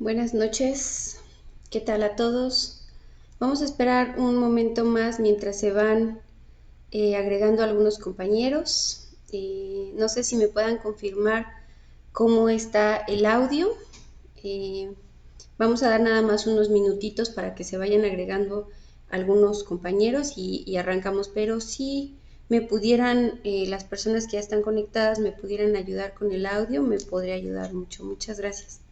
Buenas noches, ¿qué tal a todos? Vamos a esperar un momento más mientras se van agregando algunos compañeros. No sé si me puedan confirmar cómo está el audio. Eh, Vamos a dar nada más unos minutitos para que se vayan agregando algunos compañeros y arrancamos, pero si me pudieran, las personas que ya están conectadas, me pudieran ayudar con el audio, me podría ayudar mucho. Muchas gracias.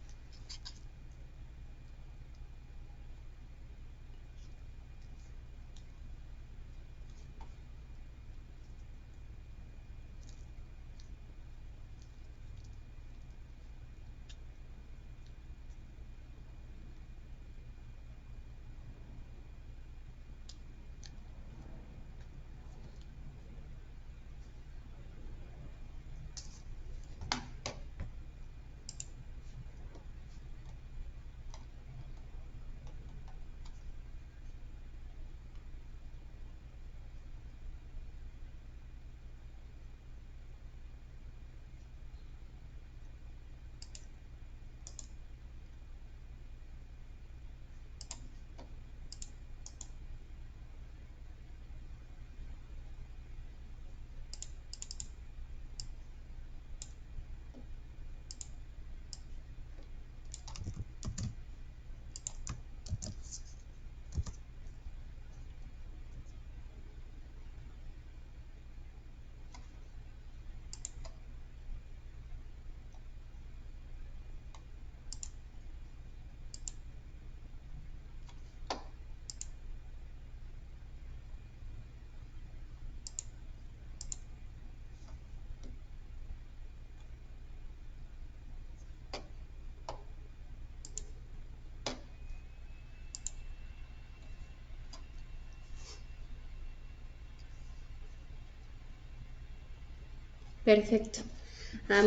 Perfecto.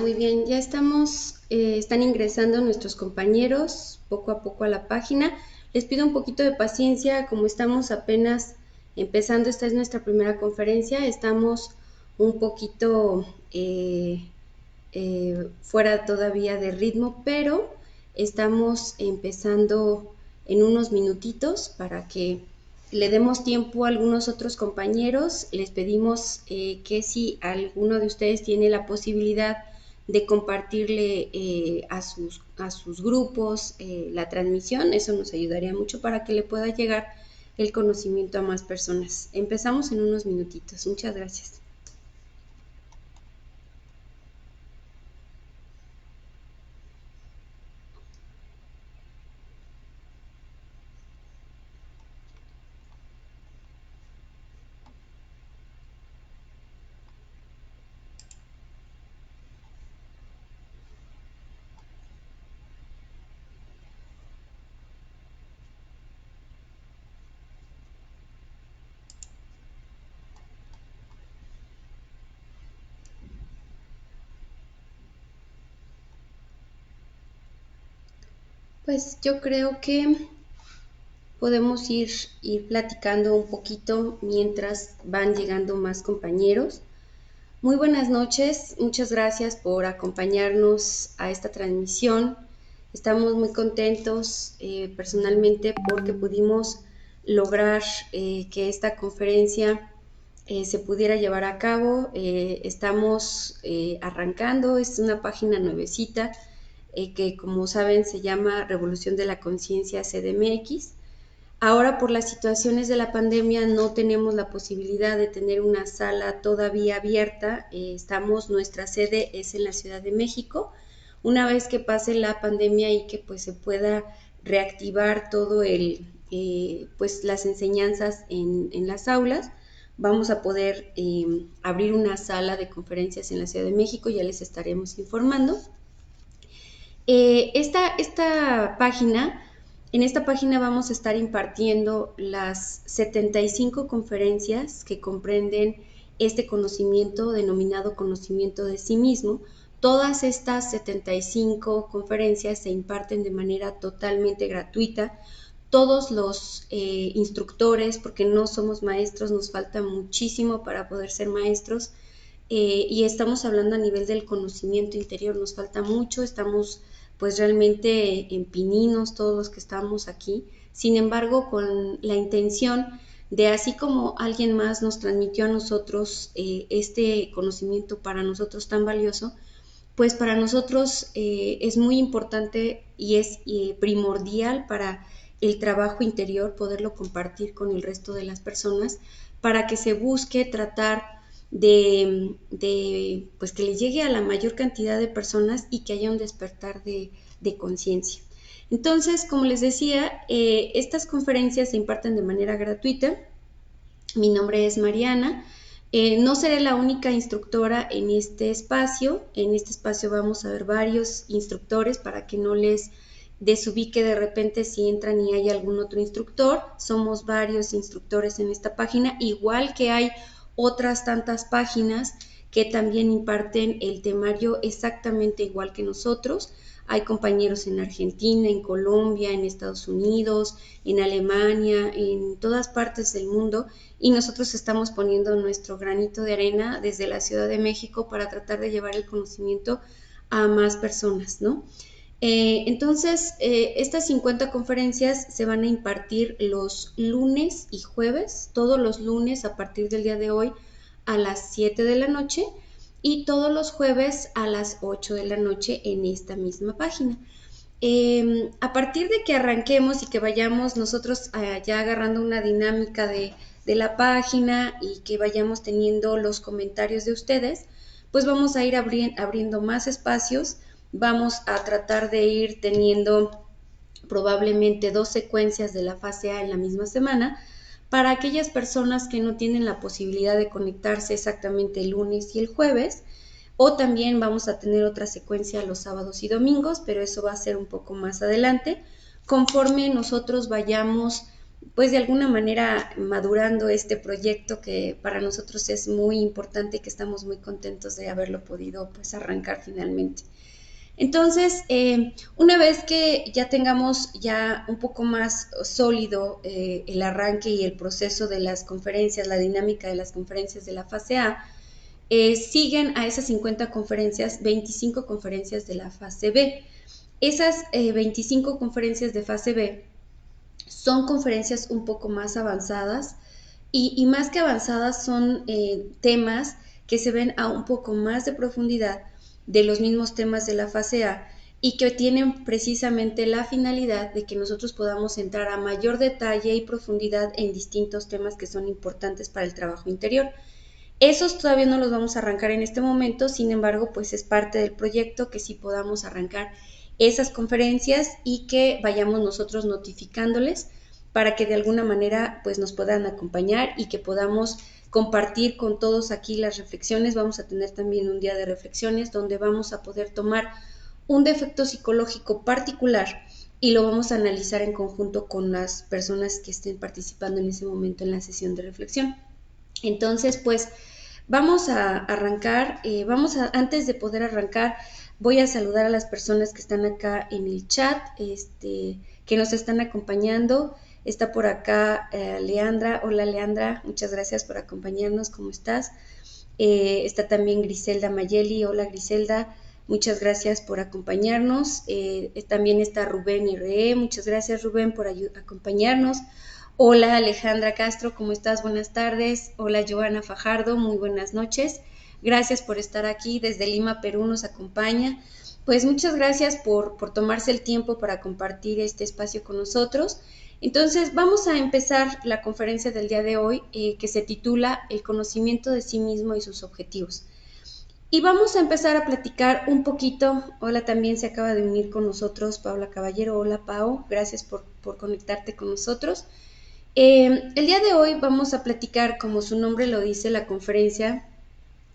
Muy bien, ya están ingresando nuestros compañeros poco a poco a la página. Les pido un poquito de paciencia, como estamos apenas empezando, esta es nuestra primera conferencia, estamos un poquito fuera todavía de ritmo, pero estamos empezando en unos minutitos para que le demos tiempo a algunos otros compañeros. Les pedimos que si alguno de ustedes tiene la posibilidad de compartirle a sus grupos la transmisión, eso nos ayudaría mucho para que le pueda llegar el conocimiento a más personas. Empezamos en unos minutitos. Muchas gracias. Pues yo creo que podemos ir platicando un poquito mientras van llegando más compañeros. Muy buenas noches, muchas gracias por acompañarnos a esta transmisión. Estamos muy contentos personalmente porque pudimos lograr que esta conferencia se pudiera llevar a cabo. Estamos arrancando, es una página nuevecita que como saben se llama Revolución de la Conciencia CDMX. Ahora por las situaciones de la pandemia no tenemos la posibilidad de tener una sala todavía abierta. Nuestra sede es en la Ciudad de México. Una vez que pase la pandemia y que pues se pueda reactivar todo pues las enseñanzas en las aulas, vamos a poder abrir una sala de conferencias en la Ciudad de México, ya les estaremos informando. Esta página, en esta página vamos a estar impartiendo las 75 conferencias que comprenden este conocimiento denominado conocimiento de sí mismo. Todas estas 75 conferencias se imparten de manera totalmente gratuita. Todos los instructores, porque no somos maestros, nos falta muchísimo para poder ser maestros, y estamos hablando a nivel del conocimiento interior, nos falta mucho, estamos pues realmente en pininos todos los que estamos aquí. Sin embargo, con la intención de, así como alguien más nos transmitió a nosotros este conocimiento para nosotros tan valioso, pues para nosotros es muy importante y es primordial para el trabajo interior poderlo compartir con el resto de las personas para que se busque tratar pues que les llegue a la mayor cantidad de personas y que haya un despertar de conciencia. Entonces, como les decía, estas conferencias se imparten de manera gratuita. Mi nombre es Mariana. No seré la única instructora en este espacio. En este espacio vamos a ver varios instructores para que no les desubique de repente si entran y hay algún otro instructor. Somos varios instructores en esta página, igual que hay otras tantas páginas que también imparten el temario exactamente igual que nosotros. Hay compañeros en Argentina, en Colombia, en Estados Unidos, en Alemania, en todas partes del mundo, y nosotros estamos poniendo nuestro granito de arena desde la Ciudad de México para tratar de llevar el conocimiento a más personas, ¿no? Entonces, estas 50 conferencias se van a impartir los lunes y jueves, todos los lunes a partir del día de hoy a las 7 de la noche y todos los jueves a las 8 de la noche en esta misma página. A partir de que arranquemos y que vayamos nosotros ya agarrando una dinámica de la página y que vayamos teniendo los comentarios de ustedes, pues vamos a ir abriendo más espacios. Vamos a tratar de ir teniendo probablemente 2 secuencias de la fase A en la misma semana para aquellas personas que no tienen la posibilidad de conectarse exactamente el lunes y el jueves, o también vamos a tener otra secuencia los sábados y domingos, pero eso va a ser un poco más adelante, conforme nosotros vayamos pues de alguna manera madurando este proyecto que para nosotros es muy importante y que estamos muy contentos de haberlo podido pues arrancar finalmente. Entonces, una vez que ya tengamos ya un poco más sólido el arranque y el proceso de las conferencias, la dinámica de las conferencias de la fase A, siguen a esas 50 conferencias 25 conferencias de la fase B. Esas 25 conferencias de fase B son conferencias un poco más avanzadas y más que avanzadas son temas que se ven a un poco más de profundidad de los mismos temas de la fase A y que tienen precisamente la finalidad de que nosotros podamos entrar a mayor detalle y profundidad en distintos temas que son importantes para el trabajo interior. Esos todavía no los vamos a arrancar en este momento, sin embargo, pues es parte del proyecto que sí podamos arrancar esas conferencias y que vayamos nosotros notificándoles para que de alguna manera pues nos puedan acompañar y que podamos compartir con todos aquí las reflexiones. Vamos a tener también un día de reflexiones donde vamos a poder tomar un defecto psicológico particular y lo vamos a analizar en conjunto con las personas que estén participando en ese momento en la sesión de reflexión. Entonces, pues vamos a arrancar. Antes de poder arrancar, voy a saludar a las personas que están acá en el chat, que nos están acompañando. Está por acá Leandra. Hola Leandra, muchas gracias por acompañarnos. ¿Cómo estás? Está también Griselda Mayeli. Hola Griselda, muchas gracias por acompañarnos. También está Rubén R.E. Muchas gracias Rubén por acompañarnos. Hola Alejandra Castro, ¿cómo estás? Buenas tardes. Hola Joana Fajardo, muy buenas noches. Gracias por estar aquí, desde Lima, Perú nos acompaña. Pues muchas gracias por tomarse el tiempo para compartir este espacio con nosotros. Entonces vamos a empezar la conferencia del día de hoy que se titula El conocimiento de sí mismo y sus objetivos. Y vamos a empezar a platicar un poquito. Hola, también se acaba de unir con nosotros Paula Caballero. Hola Pau, gracias por conectarte con nosotros. El día de hoy vamos a platicar, como su nombre lo dice, la conferencia,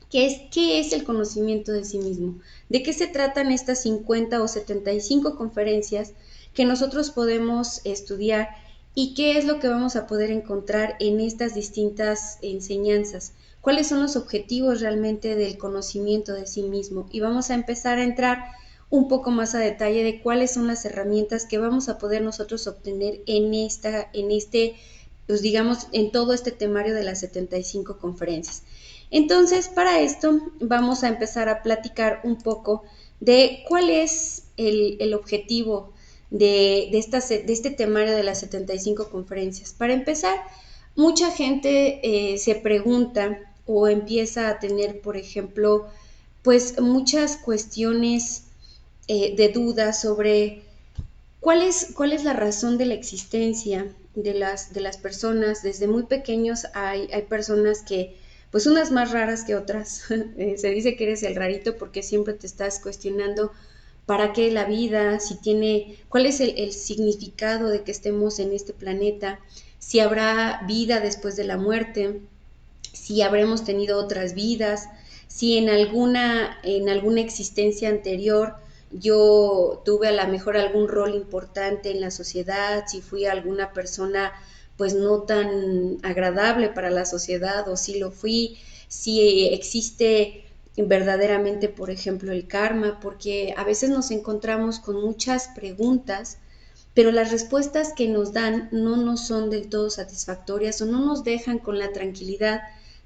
qué es el conocimiento de sí mismo, de qué se tratan estas 50 o 75 conferencias que nosotros podemos estudiar y qué es lo que vamos a poder encontrar en estas distintas enseñanzas, cuáles son los objetivos realmente del conocimiento de sí mismo. Y vamos a empezar a entrar un poco más a detalle de cuáles son las herramientas que vamos a poder nosotros obtener pues digamos, en todo este temario de las 75 conferencias. Entonces, para esto vamos a empezar a platicar un poco de cuál es el objetivo de este temario de las 75 conferencias? Para empezar, mucha gente se pregunta o empieza a tener, por ejemplo, pues muchas cuestiones de dudas sobre cuál es la razón de la existencia de las personas. Desde muy pequeños hay personas que, pues unas más raras que otras, se dice que eres el rarito porque siempre te estás cuestionando para qué la vida, si tiene, cuál es el significado de que estemos en este planeta, si habrá vida después de la muerte, si habremos tenido otras vidas, si en alguna existencia anterior yo tuve a lo mejor algún rol importante en la sociedad, si fui alguna persona pues no tan agradable para la sociedad o si lo fui, si existe verdaderamente, por ejemplo, el karma, porque a veces nos encontramos con muchas preguntas, pero las respuestas que nos dan no nos son del todo satisfactorias o no nos dejan con la tranquilidad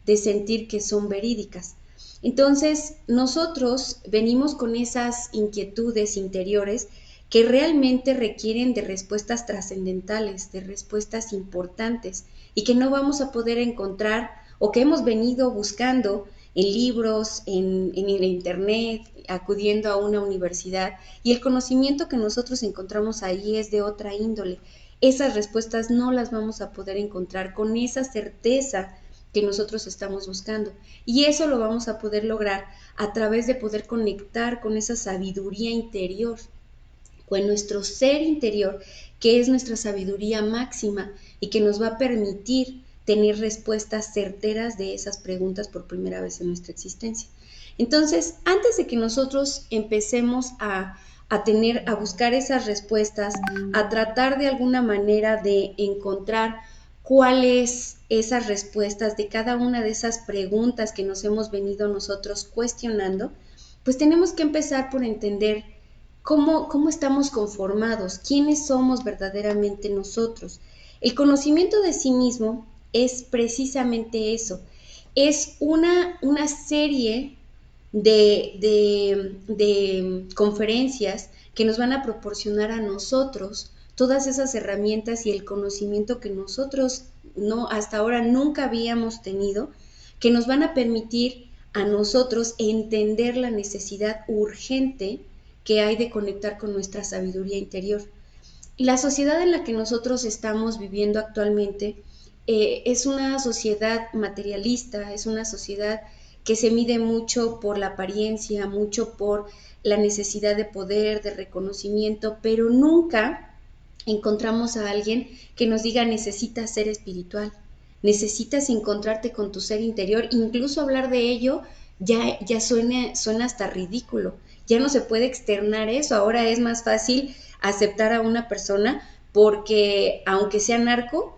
de sentir que son verídicas. Entonces, nosotros venimos con esas inquietudes interiores que realmente requieren de respuestas trascendentales, de respuestas importantes y que no vamos a poder encontrar o que hemos venido buscando en libros, en el internet, acudiendo a una universidad, y el conocimiento que nosotros encontramos ahí es de otra índole. Esas respuestas no las vamos a poder encontrar con esa certeza que nosotros estamos buscando. Y eso lo vamos a poder lograr a través de poder conectar con esa sabiduría interior, con nuestro ser interior, que es nuestra sabiduría máxima y que nos va a permitir tener respuestas certeras de esas preguntas por primera vez en nuestra existencia. Entonces, antes de que nosotros empecemos a buscar esas respuestas, a tratar de alguna manera de encontrar cuáles esas respuestas de cada una de esas preguntas que nos hemos venido nosotros cuestionando, pues tenemos que empezar por entender cómo estamos conformados, quiénes somos verdaderamente nosotros. El conocimiento de sí mismo es precisamente eso, es una serie de conferencias que nos van a proporcionar a nosotros todas esas herramientas y el conocimiento que nosotros no hasta ahora nunca habíamos tenido, que nos van a permitir a nosotros entender la necesidad urgente que hay de conectar con nuestra sabiduría interior. Y la sociedad en la que nosotros estamos viviendo actualmente es una sociedad materialista, es una sociedad que se mide mucho por la apariencia, mucho por la necesidad de poder, de reconocimiento, pero nunca encontramos a alguien que nos diga necesitas ser espiritual, necesitas encontrarte con tu ser interior, incluso hablar de ello ya suena hasta ridículo, ya no se puede externar eso, ahora es más fácil aceptar a una persona porque aunque sea narco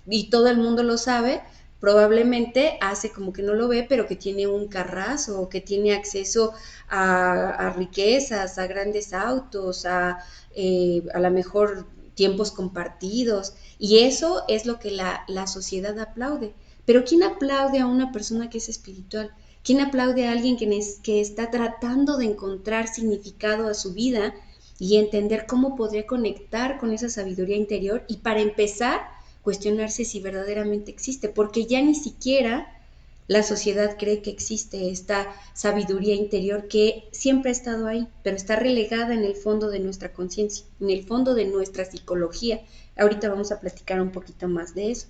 y todo el mundo lo sabe, probablemente hace como que no lo ve, pero que tiene un carrazo, que tiene acceso a riquezas, a grandes autos, a lo mejor tiempos compartidos, y eso es lo que la sociedad aplaude. Pero ¿quién aplaude a una persona que es espiritual? ¿Quién aplaude a alguien que está tratando de encontrar significado a su vida y entender cómo podría conectar con esa sabiduría interior? Y para empezar, cuestionarse si verdaderamente existe, porque ya ni siquiera la sociedad cree que existe esta sabiduría interior que siempre ha estado ahí, pero está relegada en el fondo de nuestra conciencia, en el fondo de nuestra psicología. Ahorita vamos a platicar un poquito más de eso.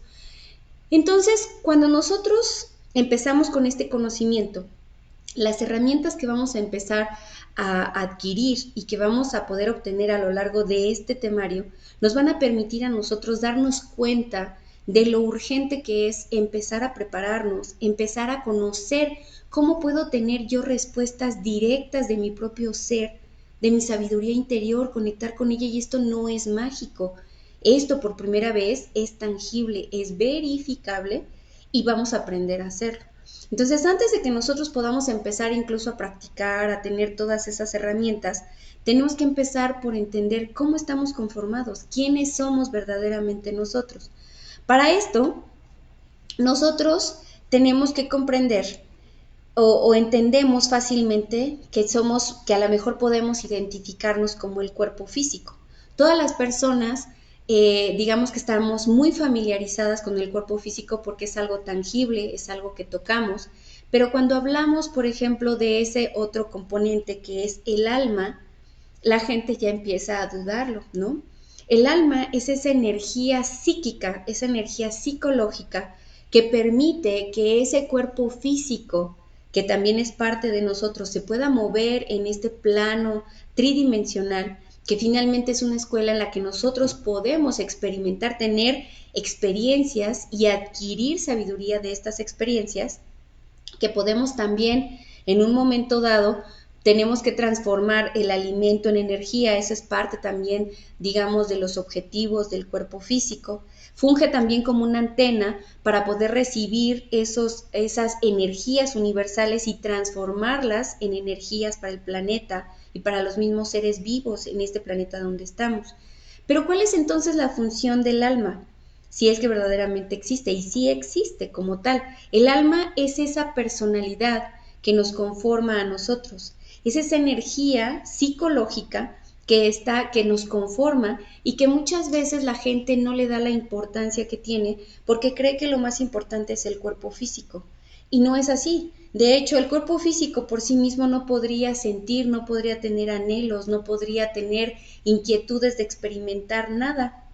Entonces, cuando nosotros empezamos con este conocimiento, las herramientas que vamos a empezar a adquirir y que vamos a poder obtener a lo largo de este temario nos van a permitir a nosotros darnos cuenta de lo urgente que es empezar a prepararnos, empezar a conocer cómo puedo tener yo respuestas directas de mi propio ser, de mi sabiduría interior, conectar con ella, y esto no es mágico. Esto por primera vez es tangible, es verificable y vamos a aprender a hacerlo. Entonces, antes de que nosotros podamos empezar incluso a practicar, a tener todas esas herramientas, tenemos que empezar por entender cómo estamos conformados, quiénes somos verdaderamente nosotros. Para esto, nosotros tenemos que comprender o entendemos fácilmente que a lo mejor podemos identificarnos como el cuerpo físico. Todas las personas, digamos que estamos muy familiarizadas con el cuerpo físico porque es algo tangible, es algo que tocamos, pero cuando hablamos, por ejemplo, de ese otro componente que es el alma, la gente ya empieza a dudarlo, ¿no? El alma es esa energía psíquica, esa energía psicológica que permite que ese cuerpo físico, que también es parte de nosotros, se pueda mover en este plano tridimensional, que finalmente es una escuela en la que nosotros podemos experimentar, tener experiencias y adquirir sabiduría de estas experiencias, que podemos también en un momento dado tenemos que transformar el alimento en energía, esa es parte también, digamos, de los objetivos del cuerpo físico. Funge también como una antena para poder recibir esas energías universales y transformarlas en energías para el planeta y para los mismos seres vivos en este planeta donde estamos. Pero ¿cuál es entonces la función del alma? Si es que verdaderamente existe, y sí existe como tal. El alma es esa personalidad que nos conforma a nosotros, es esa energía psicológica que nos conforma y que muchas veces la gente no le da la importancia que tiene porque cree que lo más importante es el cuerpo físico. Y no es así. De hecho, el cuerpo físico por sí mismo no podría sentir, no podría tener anhelos, no podría tener inquietudes de experimentar nada,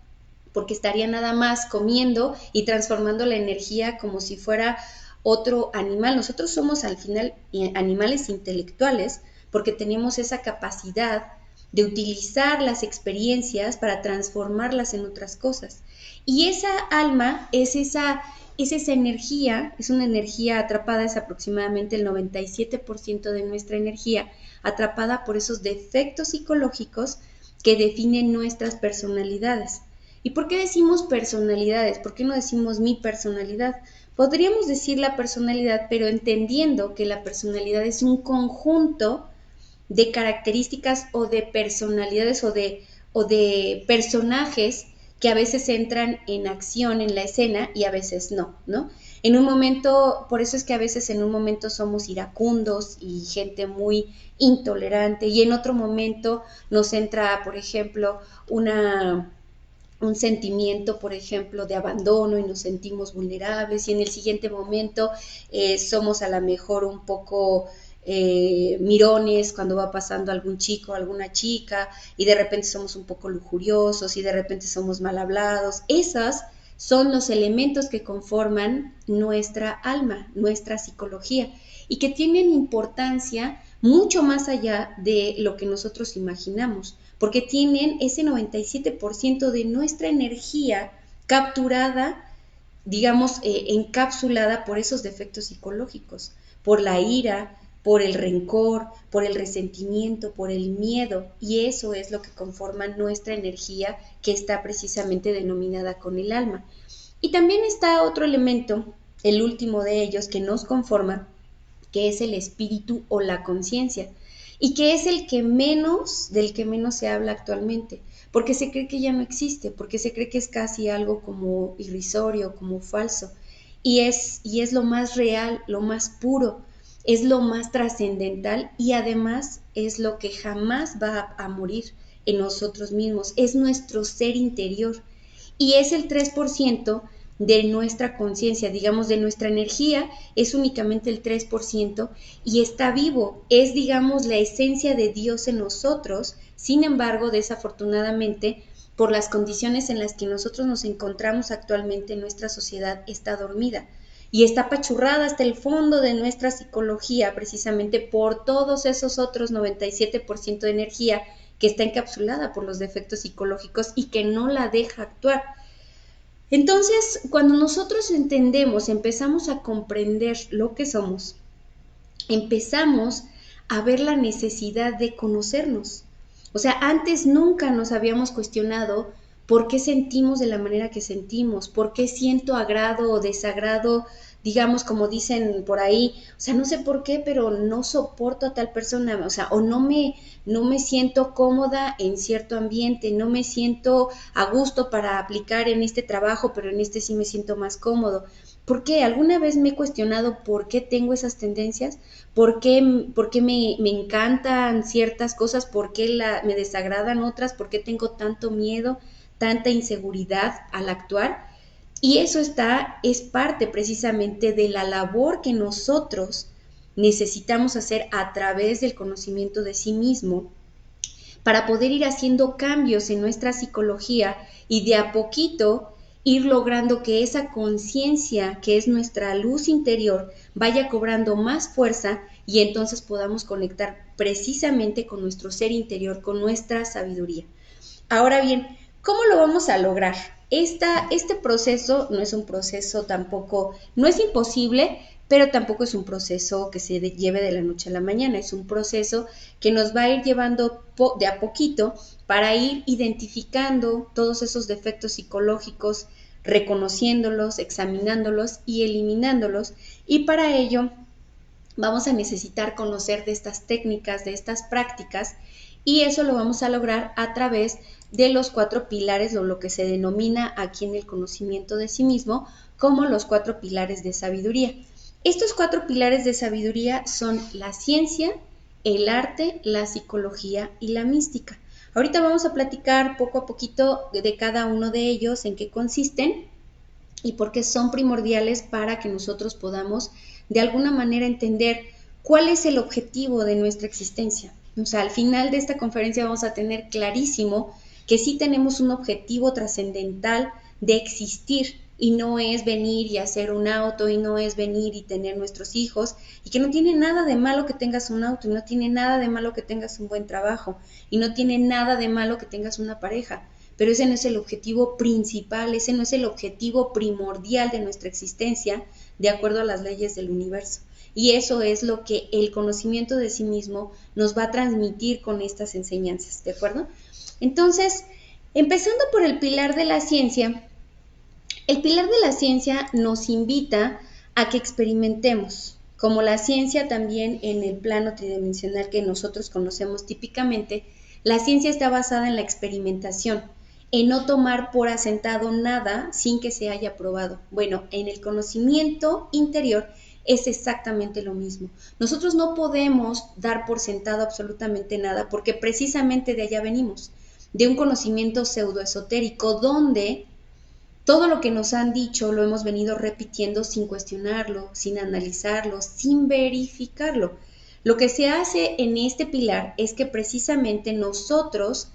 porque estaría nada más comiendo y transformando la energía como si fuera otro animal. Nosotros somos al final animales intelectuales porque tenemos esa capacidad de utilizar las experiencias para transformarlas en otras cosas. Y esa alma es esa energía, es una energía atrapada, es aproximadamente el 97% de nuestra energía, atrapada por esos defectos psicológicos que definen nuestras personalidades. ¿Y por qué decimos personalidades? ¿Por qué no decimos mi personalidad? Podríamos decir la personalidad, pero entendiendo que la personalidad es un conjunto de características o de personalidades o de personajes que a veces entran en acción en la escena y a veces no, ¿no? En un momento, por eso es que a veces en un momento somos iracundos y gente muy intolerante y en otro momento nos entra, por ejemplo, un sentimiento, por ejemplo, de abandono y nos sentimos vulnerables y en el siguiente momento somos a lo mejor un poco mirones cuando va pasando algún chico o alguna chica y de repente somos un poco lujuriosos y de repente somos mal hablados. Esas son los elementos que conforman nuestra alma, nuestra psicología y que tienen importancia mucho más allá de lo que nosotros imaginamos, porque tienen ese 97% de nuestra energía capturada, digamos, encapsulada por esos defectos psicológicos, por la ira, por el rencor, por el resentimiento, por el miedo, y eso es lo que conforma nuestra energía que está precisamente denominada con el alma. Y también está otro elemento, el último de ellos, que nos conforma, que es el espíritu o la conciencia, y que es del que menos se habla actualmente, porque se cree que ya no existe, porque se cree que es casi algo como irrisorio, como falso, y es lo más real, lo más puro, es lo más trascendental y además es lo que jamás va a morir en nosotros mismos, es nuestro ser interior y es el 3% de nuestra conciencia, digamos, de nuestra energía, es únicamente el 3% y está vivo, es, digamos, la esencia de Dios en nosotros. Sin embargo, desafortunadamente, por las condiciones en las que nosotros nos encontramos actualmente, nuestra sociedad está dormida y está apachurrada hasta el fondo de nuestra psicología, precisamente por todos esos otros 97% de energía que está encapsulada por los defectos psicológicos y que no la deja actuar. Entonces, cuando nosotros entendemos, empezamos a comprender lo que somos, empezamos a ver la necesidad de conocernos. O sea, antes nunca nos habíamos cuestionado por qué sentimos de la manera que sentimos, por qué siento agrado o desagrado digamos, como dicen por ahí, o sea, no sé por qué, pero no soporto a tal persona, o sea, o no me siento cómoda en cierto ambiente, no me siento a gusto para aplicar en este trabajo, pero en este sí me siento más cómodo. ¿Por qué? ¿Alguna vez me he cuestionado por qué tengo esas tendencias? Por qué me encantan ciertas cosas? ¿Por qué me desagradan otras? ¿Por qué tengo tanto miedo, tanta inseguridad al actuar? Y eso es parte precisamente de la labor que nosotros necesitamos hacer a través del conocimiento de sí mismo para poder ir haciendo cambios en nuestra psicología y de a poquito ir logrando que esa conciencia, que es nuestra luz interior, vaya cobrando más fuerza y entonces podamos conectar precisamente con nuestro ser interior, con nuestra sabiduría. Ahora bien, ¿cómo lo vamos a lograr? Este proceso no es un proceso tampoco, no es imposible, pero tampoco es un proceso que se lleve de la noche a la mañana, es un proceso que nos va a ir llevando de a poquito para ir identificando todos esos defectos psicológicos, reconociéndolos, examinándolos y eliminándolos. Y para ello vamos a necesitar conocer de estas técnicas, de estas prácticas, y eso lo vamos a lograr a través de los 4 pilares o lo que se denomina aquí en el conocimiento de sí mismo como los 4 pilares de sabiduría. Estos 4 pilares de sabiduría son la ciencia, el arte, la psicología y la mística. Ahorita vamos a platicar poco a poquito de cada uno de ellos, en qué consisten y por qué son primordiales para que nosotros podamos de alguna manera entender cuál es el objetivo de nuestra existencia. O sea, al final de esta conferencia vamos a tener clarísimo que sí tenemos un objetivo trascendental de existir y no es venir y hacer un auto y no es venir y tener nuestros hijos y que no tiene nada de malo que tengas un auto y no tiene nada de malo que tengas un buen trabajo y no tiene nada de malo que tengas una pareja, pero ese no es el objetivo principal, ese no es el objetivo primordial de nuestra existencia de acuerdo a las leyes del universo. Y eso es lo que el conocimiento de sí mismo nos va a transmitir con estas enseñanzas, ¿de acuerdo? Entonces, empezando por el pilar de la ciencia, el pilar de la ciencia nos invita a que experimentemos, como la ciencia también en el plano tridimensional que nosotros conocemos típicamente, la ciencia está basada en la experimentación, en no tomar por asentado nada sin que se haya probado. Bueno, en el conocimiento interior es exactamente lo mismo. Nosotros no podemos dar por sentado absolutamente nada porque precisamente de allá venimos, de un conocimiento pseudoesotérico donde todo lo que nos han dicho lo hemos venido repitiendo sin cuestionarlo, sin analizarlo, sin verificarlo. Lo que se hace en este pilar es que precisamente nosotros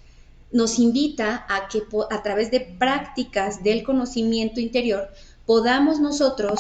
nos invita a que a través de prácticas del conocimiento interior podamos nosotros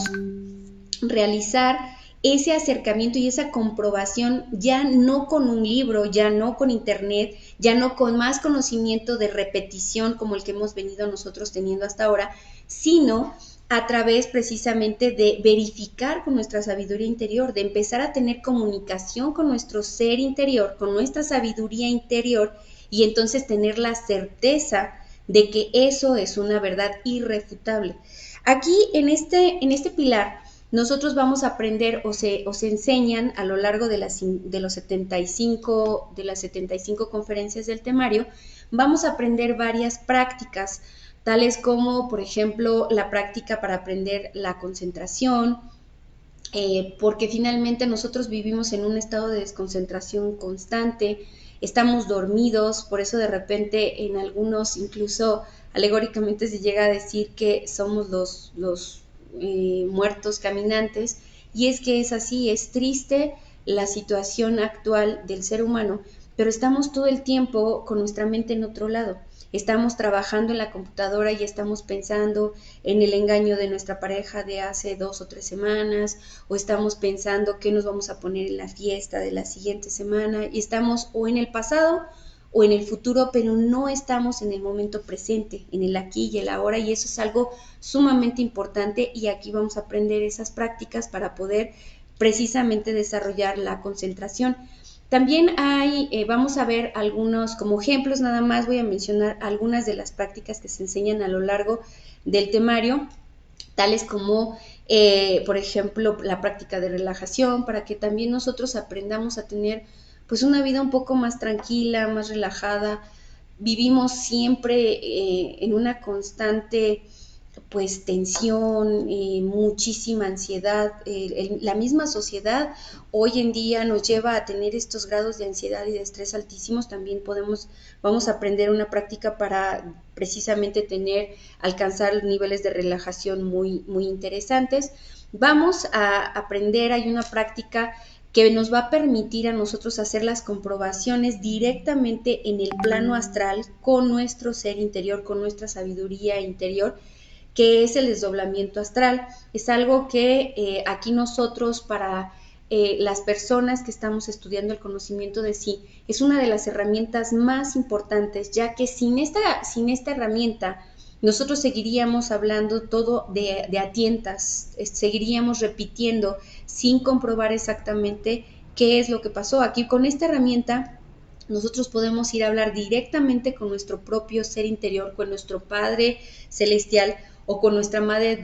realizar ese acercamiento y esa comprobación ya no con un libro, ya no con internet, ya no con más conocimiento de repetición como el que hemos venido nosotros teniendo hasta ahora, sino a través precisamente de verificar con nuestra sabiduría interior, de empezar a tener comunicación con nuestro ser interior, con nuestra sabiduría interior y entonces tener la certeza de que eso es una verdad irrefutable. Aquí en este pilar nosotros vamos a aprender o se enseñan a lo largo de las 75 conferencias del temario, vamos a aprender varias prácticas, tales como, por ejemplo, la práctica para aprender la concentración, porque finalmente nosotros vivimos en un estado de desconcentración constante, estamos dormidos, por eso de repente en algunos incluso alegóricamente se llega a decir que somos los muertos caminantes, y es que es así, es triste la situación actual del ser humano, pero estamos todo el tiempo con nuestra mente en otro lado. Estamos trabajando en la computadora y estamos pensando en el engaño de nuestra pareja de hace 2 o 3 semanas, o estamos pensando qué nos vamos a poner en la fiesta de la siguiente semana, y estamos o en el pasado o en el futuro, pero no estamos en el momento presente, en el aquí y el ahora, y eso es algo sumamente importante, y aquí vamos a aprender esas prácticas para poder precisamente desarrollar la concentración. También vamos a ver algunos, como ejemplos nada más, voy a mencionar algunas de las prácticas que se enseñan a lo largo del temario, tales como, por ejemplo, la práctica de relajación, para que también nosotros aprendamos a tener pues una vida un poco más tranquila, más relajada. Vivimos siempre en una constante pues tensión, muchísima ansiedad. La misma sociedad hoy en día nos lleva a tener estos grados de ansiedad y de estrés altísimos. También vamos a aprender una práctica para precisamente alcanzar niveles de relajación muy interesantes. Vamos a aprender, hay una práctica que nos va a permitir a nosotros hacer las comprobaciones directamente en el plano astral con nuestro ser interior, con nuestra sabiduría interior, que es el desdoblamiento astral. Es algo que aquí nosotros, para las personas que estamos estudiando el conocimiento de sí, es una de las herramientas más importantes, ya que sin esta herramienta nosotros seguiríamos hablando todo de a tientas, seguiríamos repitiendo sin comprobar exactamente qué es lo que pasó. Aquí con esta herramienta nosotros podemos ir a hablar directamente con nuestro propio ser interior, con nuestro Padre Celestial o con nuestra Madre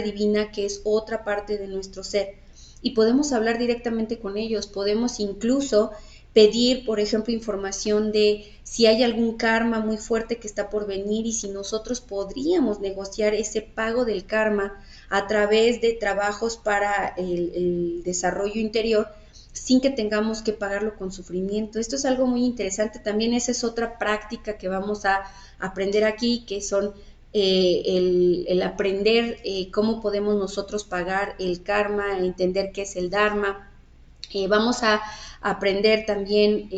Divina, que es otra parte de nuestro ser. Y podemos hablar directamente con ellos, podemos incluso pedir, por ejemplo, información de si hay algún karma muy fuerte que está por venir y si nosotros podríamos negociar ese pago del karma a través de trabajos para el desarrollo interior, sin que tengamos que pagarlo con sufrimiento. Esto es algo muy interesante. También esa es otra práctica que vamos a aprender aquí, que son el aprender cómo podemos nosotros pagar el karma, entender qué es el dharma. Vamos a aprender también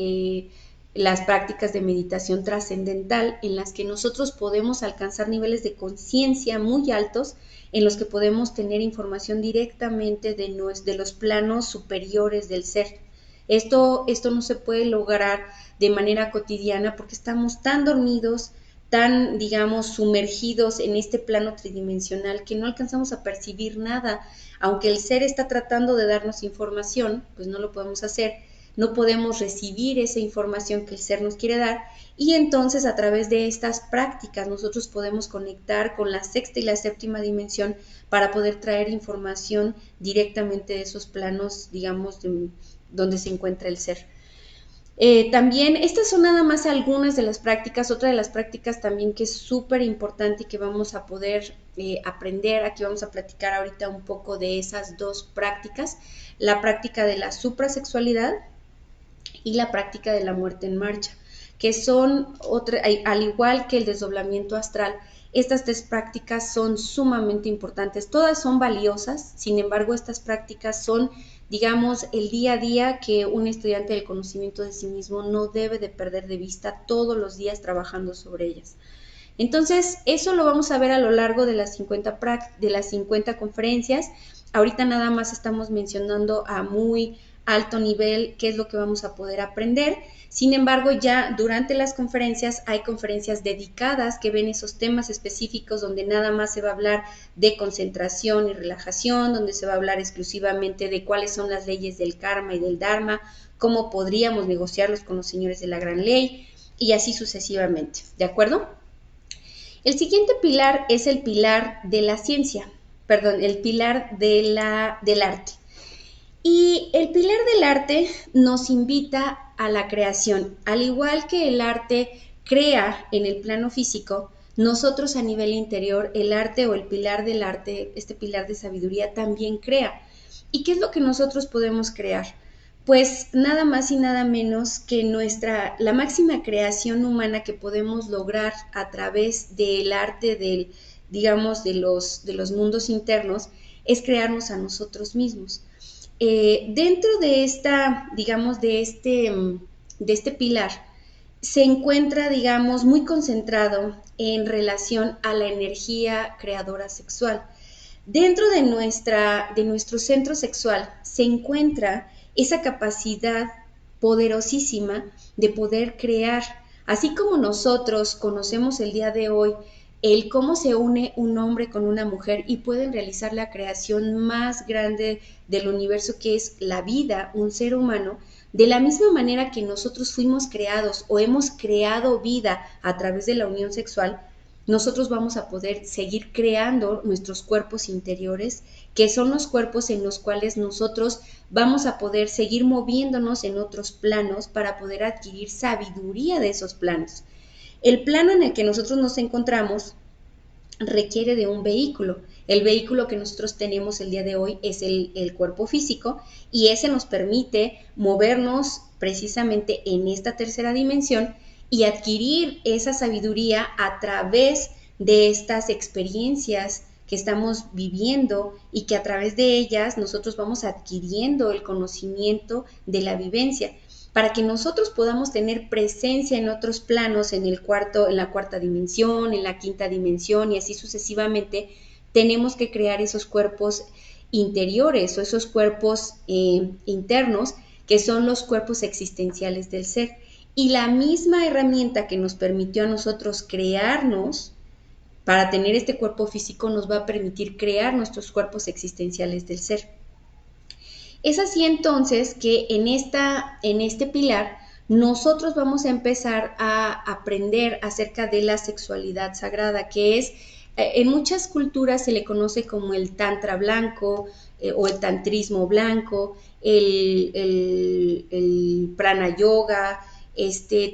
las prácticas de meditación trascendental, en las que nosotros podemos alcanzar niveles de conciencia muy altos, en los que podemos tener información directamente de los planos superiores del ser. Esto no se puede lograr de manera cotidiana porque estamos tan dormidos, tan, digamos, sumergidos en este plano tridimensional, que no alcanzamos a percibir nada. Aunque el ser está tratando de darnos información, pues no lo podemos hacer, no podemos recibir esa información que el ser nos quiere dar, y entonces a través de estas prácticas nosotros podemos conectar con la sexta y la séptima dimensión para poder traer información directamente de esos planos, digamos, donde se encuentra el ser. También, estas son nada más algunas de las prácticas. Otra de las prácticas también que es súper importante y que vamos a poder aprender, aquí vamos a platicar ahorita un poco de esas dos prácticas, la práctica de la suprasexualidad y la práctica de la muerte en marcha, que son al igual que el desdoblamiento astral. Estas tres prácticas son sumamente importantes, todas son valiosas. Sin embargo, estas prácticas son, digamos, el día a día que un estudiante del conocimiento de sí mismo no debe de perder de vista, todos los días trabajando sobre ellas. Entonces, eso lo vamos a ver a lo largo de las 50 conferencias. Ahorita nada más estamos mencionando a muy alto nivel qué es lo que vamos a poder aprender. Sin embargo, ya durante las conferencias hay conferencias dedicadas que ven esos temas específicos, donde nada más se va a hablar de concentración y relajación, donde se va a hablar exclusivamente de cuáles son las leyes del karma y del dharma, cómo podríamos negociarlos con los señores de la gran ley, y así sucesivamente. ¿De acuerdo? El siguiente pilar es el pilar de la ciencia, perdón, el pilar del arte. Y el pilar del arte nos invita a la creación. Al igual que el arte crea en el plano físico, nosotros a nivel interior, el arte o el pilar del arte, este pilar de sabiduría, también crea. ¿Y qué es lo que nosotros podemos crear? Pues nada más y nada menos que la máxima creación humana que podemos lograr a través del arte digamos, de los mundos internos, es crearnos a nosotros mismos. Dentro de digamos, de este pilar, se encuentra, digamos, muy concentrado en relación a la energía creadora sexual. Dentro de nuestro centro sexual se encuentra esa capacidad poderosísima de poder crear. Así como nosotros conocemos el día de hoy el cómo se une un hombre con una mujer y pueden realizar la creación más grande del universo, que es la vida, un ser humano, de la misma manera que nosotros fuimos creados o hemos creado vida a través de la unión sexual, nosotros vamos a poder seguir creando nuestros cuerpos interiores, que son los cuerpos en los cuales nosotros vamos a poder seguir moviéndonos en otros planos para poder adquirir sabiduría de esos planos. El plano en el que nosotros nos encontramos requiere de un vehículo. El vehículo que nosotros tenemos el día de hoy es el cuerpo físico, y ese nos permite movernos precisamente en esta tercera dimensión y adquirir esa sabiduría a través de estas experiencias que estamos viviendo, y que a través de ellas nosotros vamos adquiriendo el conocimiento de la vivencia, para que nosotros podamos tener presencia en otros planos, en la cuarta dimensión, en la quinta dimensión, y así sucesivamente. Tenemos que crear esos cuerpos interiores o esos cuerpos internos, que son los cuerpos existenciales del ser. Y la misma herramienta que nos permitió a nosotros crearnos para tener este cuerpo físico nos va a permitir crear nuestros cuerpos existenciales del ser. Es así entonces que en este pilar nosotros vamos a empezar a aprender acerca de la sexualidad sagrada, que es, en muchas culturas se le conoce como el tantra blanco, o el tantrismo blanco, el prana yoga.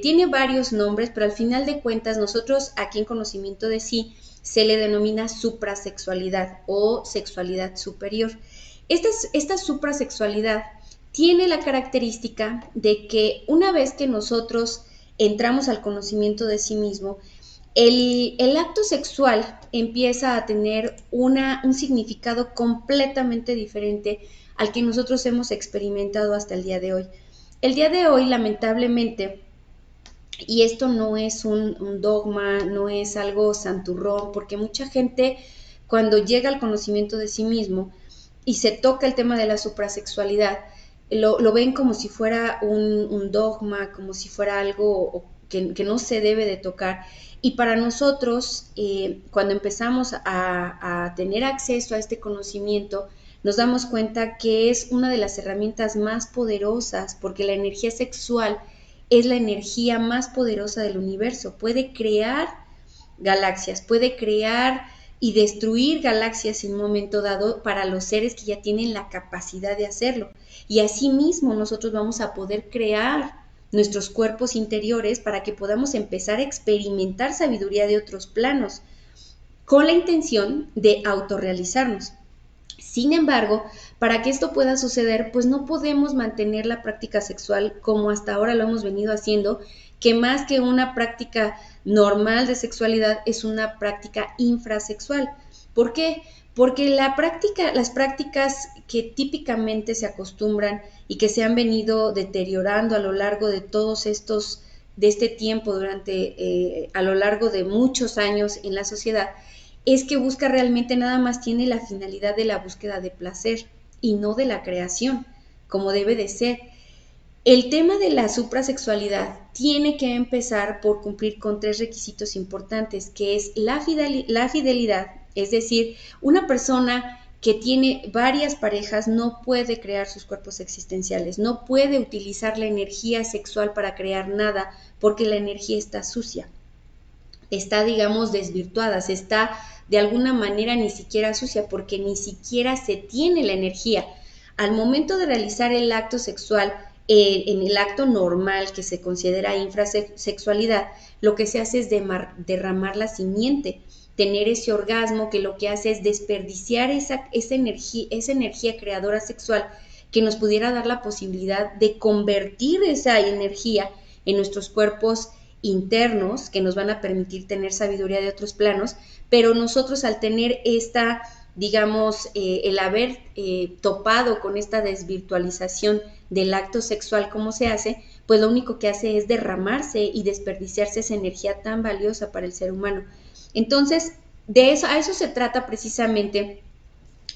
Tiene varios nombres, pero al final de cuentas nosotros aquí en Conocimiento de Sí se le denomina suprasexualidad o sexualidad superior. Esta suprasexualidad tiene la característica de que una vez que nosotros entramos al conocimiento de sí mismo, el acto sexual empieza a tener un significado completamente diferente al que nosotros hemos experimentado hasta el día de hoy. El día de hoy, lamentablemente, y esto no es un dogma, no es algo santurrón, porque mucha gente, cuando llega al conocimiento de sí mismo y se toca el tema de la suprasexualidad, lo ven como si fuera un dogma, como si fuera algo que no se debe de tocar. Y para nosotros, cuando empezamos a tener acceso a este conocimiento, nos damos cuenta que es una de las herramientas más poderosas, porque la energía sexual es la energía más poderosa del universo. Puede crear galaxias, puede crear y destruir galaxias en un momento dado para los seres que ya tienen la capacidad de hacerlo. Y asimismo nosotros vamos a poder crear nuestros cuerpos interiores para que podamos empezar a experimentar sabiduría de otros planos, con la intención de autorrealizarnos. Sin embargo, para que esto pueda suceder, pues no podemos mantener la práctica sexual como hasta ahora lo hemos venido haciendo, que más que una práctica normal de sexualidad es una práctica infrasexual. ¿Por qué? Porque las prácticas que típicamente se acostumbran y que se han venido deteriorando a lo largo de de este tiempo, a lo largo de muchos años en la sociedad, es que busca realmente, nada más tiene la finalidad de la búsqueda de placer y no de la creación, como debe de ser. El tema de la suprasexualidad tiene que empezar por cumplir con 3 requisitos importantes, que es la fidelidad, es decir, una persona que tiene varias parejas no puede crear sus cuerpos existenciales, no puede utilizar la energía sexual para crear nada, porque la energía está sucia, está, digamos, desvirtuada, se está de alguna manera ni siquiera sucia, porque ni siquiera se tiene la energía. Al momento de realizar el acto sexual, en el acto normal que se considera infrasexualidad, lo que se hace es derramar la simiente, tener ese orgasmo que lo que hace es desperdiciar esa energía creadora sexual que nos pudiera dar la posibilidad de convertir esa energía en nuestros cuerpos internos, que nos van a permitir tener sabiduría de otros planos. Pero nosotros, al tener digamos, el haber topado con esta desvirtualización del acto sexual como se hace, pues lo único que hace es derramarse y desperdiciarse esa energía tan valiosa para el ser humano. Entonces, a eso se trata precisamente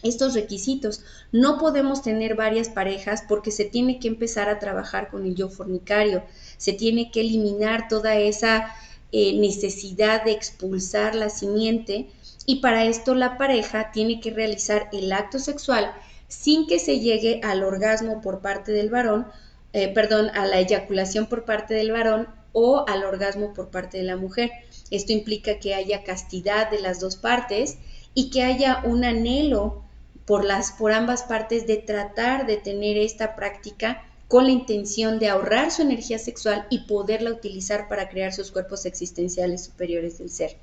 estos requisitos. No podemos tener varias parejas, porque se tiene que empezar a trabajar con el yo fornicario, se tiene que eliminar toda esa necesidad de expulsar la simiente, y para esto la pareja tiene que realizar el acto sexual sin que se llegue al orgasmo por parte del varón, a la eyaculación por parte del varón o al orgasmo por parte de la mujer. Esto implica que haya castidad de las dos partes y que haya un anhelo por ambas partes de tratar de tener esta práctica con la intención de ahorrar su energía sexual y poderla utilizar para crear sus cuerpos existenciales superiores del ser.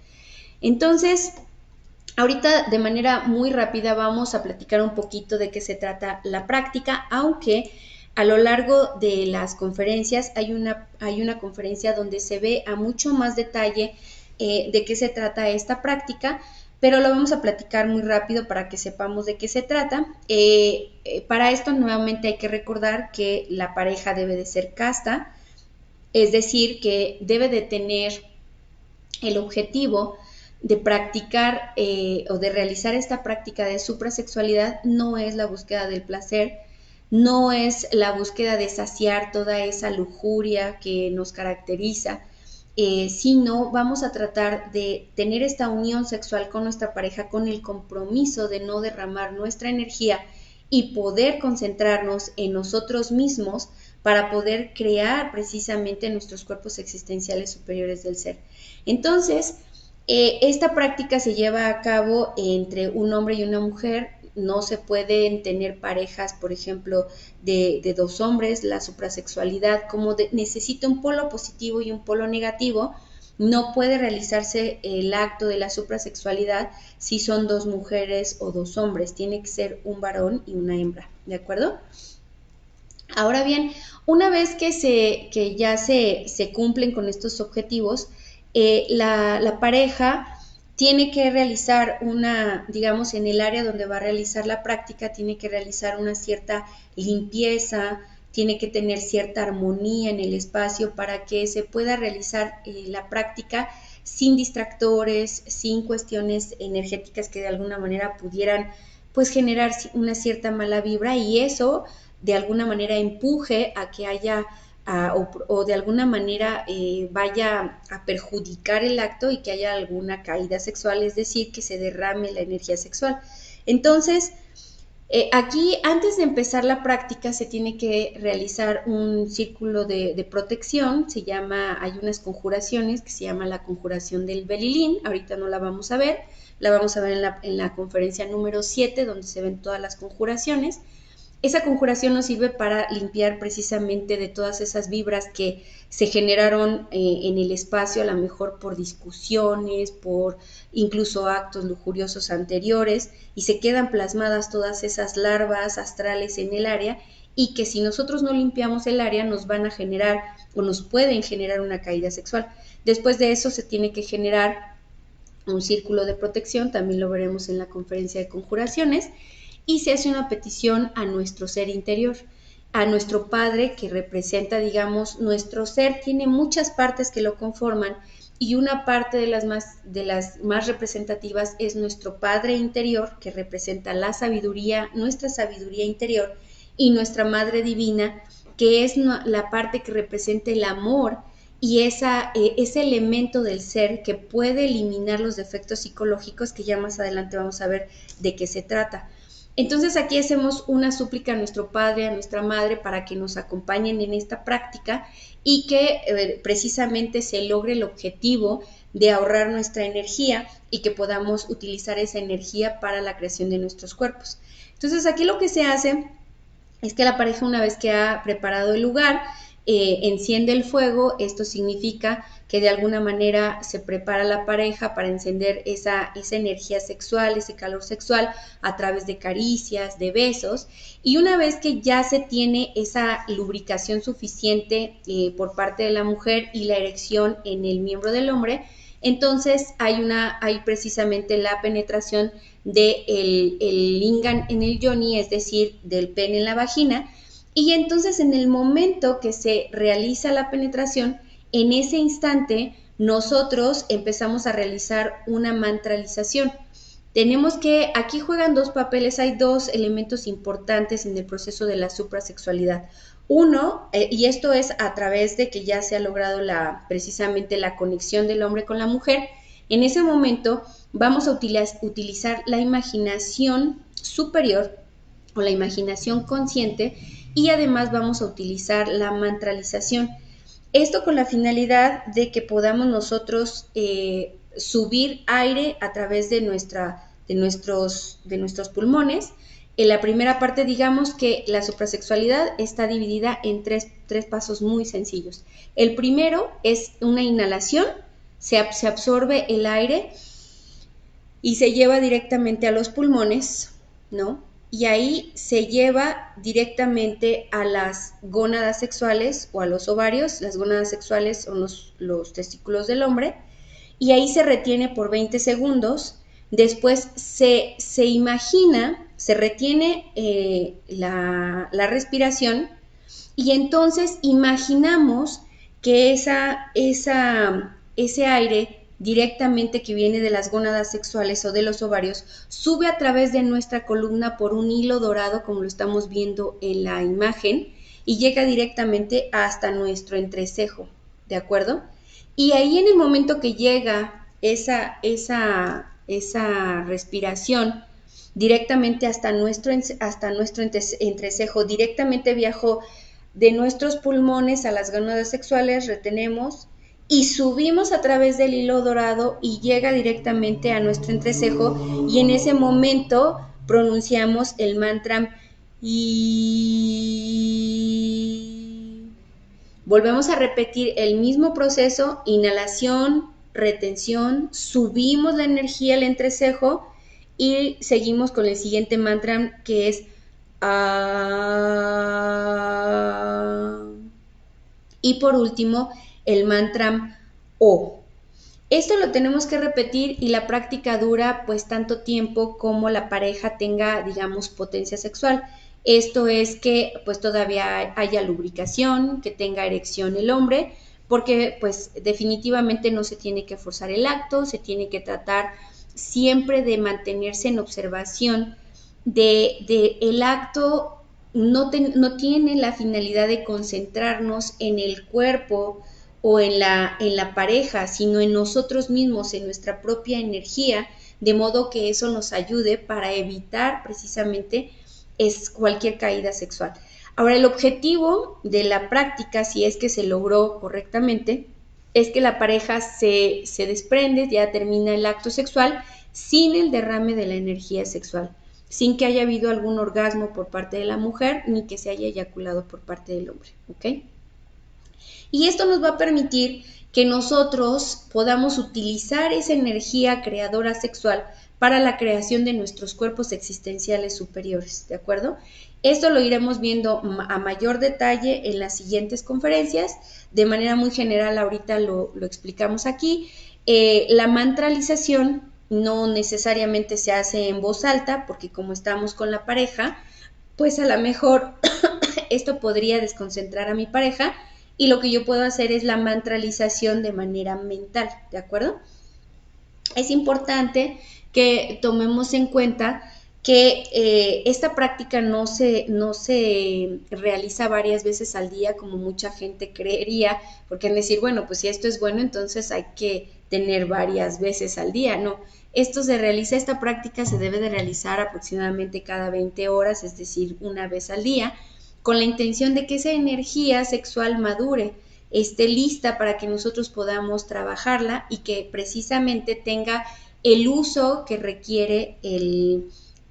Entonces, ahorita de manera muy rápida vamos a platicar un poquito de qué se trata la práctica, aunque a lo largo de las conferencias hay una conferencia donde se ve a mucho más detalle de qué se trata esta práctica, pero lo vamos a platicar muy rápido para que sepamos de qué se trata. Para esto nuevamente hay que recordar que la pareja debe de ser casta, es decir, que debe de tener el objetivo de practicar o de realizar esta práctica de suprasexualidad no es la búsqueda del placer, no es la búsqueda de saciar toda esa lujuria que nos caracteriza, sino vamos a tratar de tener esta unión sexual con nuestra pareja con el compromiso de no derramar nuestra energía y poder concentrarnos en nosotros mismos para poder crear precisamente nuestros cuerpos existenciales superiores del ser. Entonces, esta práctica se lleva a cabo entre un hombre y una mujer. No se pueden tener parejas, por ejemplo, de dos hombres. La suprasexualidad, como necesita un polo positivo y un polo negativo, no puede realizarse el acto de la suprasexualidad si son dos mujeres o dos hombres. Tiene que ser un varón y una hembra, ¿de acuerdo? Ahora bien, una vez que ya se cumplen con estos objetivos, la pareja tiene que realizar digamos, en el área donde va a realizar la práctica, tiene que realizar una cierta limpieza, tiene que tener cierta armonía en el espacio para que se pueda realizar la práctica sin distractores, sin cuestiones energéticas que de alguna manera pudieran pues generar una cierta mala vibra, y eso de alguna manera empuje a que haya o de alguna manera vaya a perjudicar el acto y que haya alguna caída sexual, es decir, que se derrame la energía sexual. Entonces, aquí antes de empezar la práctica se tiene que realizar un círculo de protección. Hay unas conjuraciones que se llama la conjuración del belilín. Ahorita no la vamos a ver, la vamos a ver en la conferencia número 7, donde se ven todas las conjuraciones. Esa conjuración nos sirve para limpiar precisamente de todas esas vibras que se generaron en el espacio, a lo mejor por discusiones, por incluso actos lujuriosos anteriores, y se quedan plasmadas todas esas larvas astrales en el área, y que si nosotros no limpiamos el área nos van a generar o nos pueden generar una caída sexual. Después de eso se tiene que generar un círculo de protección, también lo veremos en la conferencia de conjuraciones, y se hace una petición a nuestro ser interior, a nuestro Padre, que representa, digamos, nuestro ser tiene muchas partes que lo conforman, y una parte de las más representativas es nuestro Padre interior, que representa la sabiduría, nuestra sabiduría interior, y nuestra Madre Divina, que es la parte que representa el amor y ese elemento del ser que puede eliminar los defectos psicológicos, que ya más adelante vamos a ver de qué se trata. Entonces aquí hacemos una súplica a nuestro Padre, a nuestra Madre, para que nos acompañen en esta práctica y que precisamente se logre el objetivo de ahorrar nuestra energía y que podamos utilizar esa energía para la creación de nuestros cuerpos. Entonces aquí lo que se hace es que la pareja, una vez que ha preparado el lugar, enciende el fuego. Esto significa que de alguna manera se prepara la pareja para encender esa energía sexual, ese calor sexual, a través de caricias, de besos, y una vez que ya se tiene esa lubricación suficiente por parte de la mujer y la erección en el miembro del hombre, entonces hay precisamente la penetración del lingam en el yoni, es decir, del pene en la vagina. Y entonces en el momento que se realiza la penetración, en ese instante nosotros empezamos a realizar una mantralización. Aquí juegan dos papeles, hay dos elementos importantes en el proceso de la suprasexualidad. Uno, y esto es a través de que ya se ha logrado precisamente la conexión del hombre con la mujer. En ese momento vamos a utilizar la imaginación superior o la imaginación consciente, y además vamos a utilizar la mantralización. Esto con la finalidad de que podamos nosotros subir aire a través de nuestros pulmones. En la primera parte, digamos que la suprasexualidad está dividida en tres pasos muy sencillos. El primero es una inhalación, se absorbe el aire y se lleva directamente a los pulmones, ¿no? Y ahí se lleva directamente a las gónadas sexuales o a los ovarios. Las gónadas sexuales son los testículos del hombre, y ahí se retiene por 20 segundos. Después se imagina, se retiene la respiración, y entonces imaginamos que ese aire directamente que viene de las gónadas sexuales o de los ovarios sube a través de nuestra columna por un hilo dorado, como lo estamos viendo en la imagen, y llega directamente hasta nuestro entrecejo, ¿de acuerdo? Y ahí, en el momento que llega esa respiración directamente hasta nuestro entrecejo, directamente viajó de nuestros pulmones a las gónadas sexuales, retenemos y subimos a través del hilo dorado y llega directamente a nuestro entrecejo, y en ese momento pronunciamos el mantra y volvemos a repetir el mismo proceso: inhalación, retención, subimos la energía al entrecejo y seguimos con el siguiente mantra, que es y por último el mantra O. Esto lo tenemos que repetir, y la práctica dura pues tanto tiempo como la pareja tenga, digamos, potencia sexual. Esto es que pues todavía haya lubricación, que tenga erección el hombre, porque pues definitivamente no se tiene que forzar el acto, se tiene que tratar siempre de mantenerse en observación de el acto. No tiene la finalidad de concentrarnos en el cuerpo o en la pareja, sino en nosotros mismos, en nuestra propia energía, de modo que eso nos ayude para evitar precisamente cualquier caída sexual. Ahora, el objetivo de la práctica, si es que se logró correctamente, es que la pareja se desprende, ya termina el acto sexual sin el derrame de la energía sexual, sin que haya habido algún orgasmo por parte de la mujer, ni que se haya eyaculado por parte del hombre, ¿ok? Y esto nos va a permitir que nosotros podamos utilizar esa energía creadora sexual para la creación de nuestros cuerpos existenciales superiores, ¿de acuerdo? Esto lo iremos viendo a mayor detalle en las siguientes conferencias. De manera muy general, ahorita lo explicamos aquí. La mantralización no necesariamente se hace en voz alta, porque como estamos con la pareja, pues a lo mejor esto podría desconcentrar a mi pareja, y lo que yo puedo hacer es la mantralización de manera mental, ¿de acuerdo? Es importante que tomemos en cuenta que esta práctica no se realiza varias veces al día, como mucha gente creería, porque es decir, bueno, pues si esto es bueno, entonces hay que tener varias veces al día. No, esta práctica se debe de realizar aproximadamente cada 20 horas, es decir, una vez al día, con la intención de que esa energía sexual madure, esté lista para que nosotros podamos trabajarla, y que precisamente tenga el uso que requiere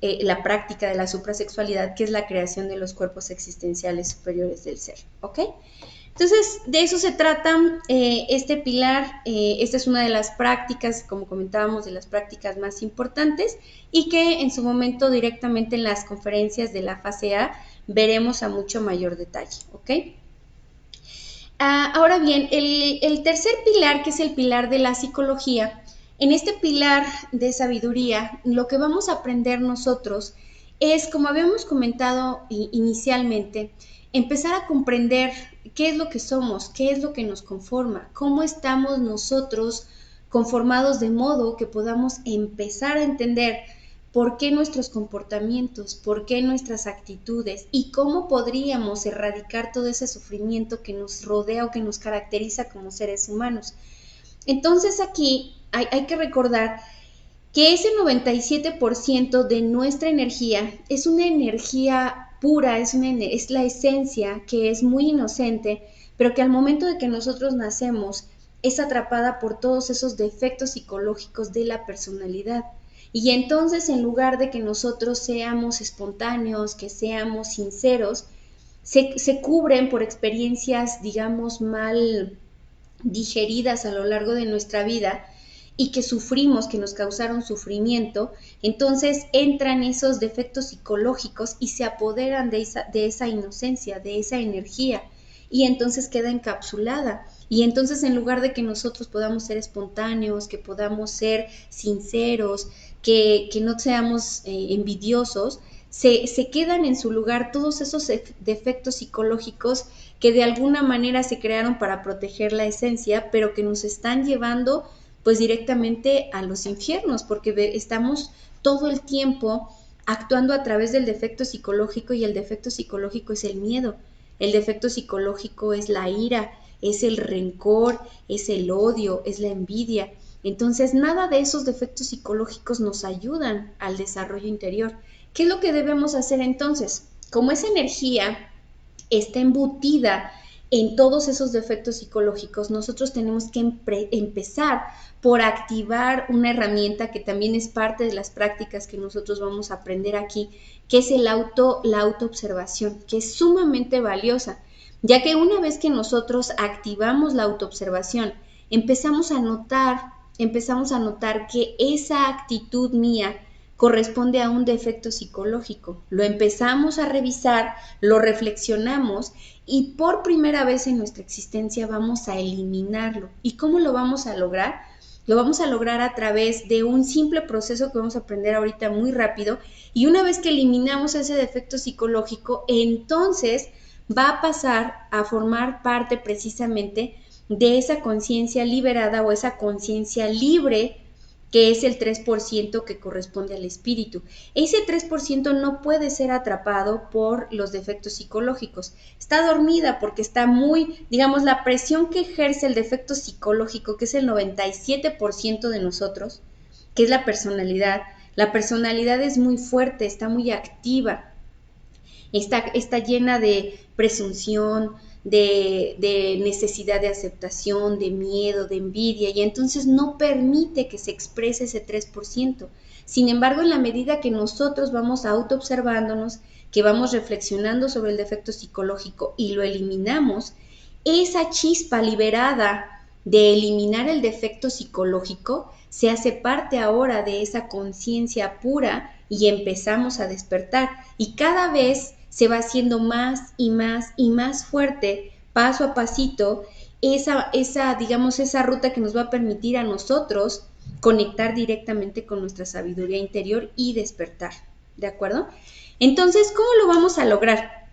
la práctica de la suprasexualidad, que es la creación de los cuerpos existenciales superiores del ser, ¿ok? Entonces, de eso se trata este pilar. Esta es una de las prácticas, como comentábamos, de las prácticas más importantes, y que en su momento directamente en las conferencias de la fase A veremos a mucho mayor detalle, ¿ok? Ahora bien, el tercer pilar, que es el pilar de la psicología, en este pilar de sabiduría, lo que vamos a aprender nosotros es, como habíamos comentado inicialmente, empezar a comprender qué es lo que somos, qué es lo que nos conforma, cómo estamos nosotros conformados, de modo que podamos empezar a entender por qué nuestros comportamientos, por qué nuestras actitudes, y cómo podríamos erradicar todo ese sufrimiento que nos rodea o que nos caracteriza como seres humanos. Entonces aquí hay que recordar que ese 97% de nuestra energía es una energía pura, es la esencia, que es muy inocente, pero que al momento de que nosotros nacemos es atrapada por todos esos defectos psicológicos de la personalidad. Y entonces, en lugar de que nosotros seamos espontáneos, que seamos sinceros, se cubren por experiencias, digamos, mal digeridas a lo largo de nuestra vida y que sufrimos, que nos causaron sufrimiento, entonces entran esos defectos psicológicos y se apoderan de esa inocencia, de esa energía, y entonces queda encapsulada. Y entonces, en lugar de que nosotros podamos ser espontáneos, que podamos ser sinceros, que no seamos envidiosos, se quedan en su lugar todos esos defectos psicológicos que de alguna manera se crearon para proteger la esencia, pero que nos están llevando pues directamente a los infiernos, porque estamos todo el tiempo actuando a través del defecto psicológico, y el defecto psicológico es el miedo, el defecto psicológico es la ira, es el rencor, es el odio, es la envidia. Entonces, nada de esos defectos psicológicos nos ayudan al desarrollo interior. ¿Qué es lo que debemos hacer entonces? Como esa energía está embutida en todos esos defectos psicológicos, nosotros tenemos que empezar por activar una herramienta que también es parte de las prácticas que nosotros vamos a aprender aquí, que es la autoobservación, que es sumamente valiosa, ya que una vez que nosotros activamos la autoobservación, empezamos a notar que esa actitud mía corresponde a un defecto psicológico. Lo empezamos a revisar, lo reflexionamos y por primera vez en nuestra existencia vamos a eliminarlo. ¿Y cómo lo vamos a lograr? Lo vamos a lograr a través de un simple proceso que vamos a aprender ahorita muy rápido, y una vez que eliminamos ese defecto psicológico, entonces va a pasar a formar parte precisamente de esa conciencia liberada o esa conciencia libre, que es el 3% que corresponde al espíritu. Ese 3% no puede ser atrapado por los defectos psicológicos. Está dormida porque está muy, digamos, la presión que ejerce el defecto psicológico, que es el 97% de nosotros, que es la personalidad. La personalidad es muy fuerte, está muy activa, está llena de presunción, de necesidad de aceptación, de miedo, de envidia, y entonces no permite que se exprese ese 3%. Sin embargo, en la medida que nosotros vamos autoobservándonos, que vamos reflexionando sobre el defecto psicológico y lo eliminamos, esa chispa liberada de eliminar el defecto psicológico se hace parte ahora de esa conciencia pura y empezamos a despertar, y cada vez se va haciendo más y más y más fuerte, paso a pasito, digamos, esa ruta que nos va a permitir a nosotros conectar directamente con nuestra sabiduría interior y despertar, ¿de acuerdo? Entonces, ¿cómo lo vamos a lograr?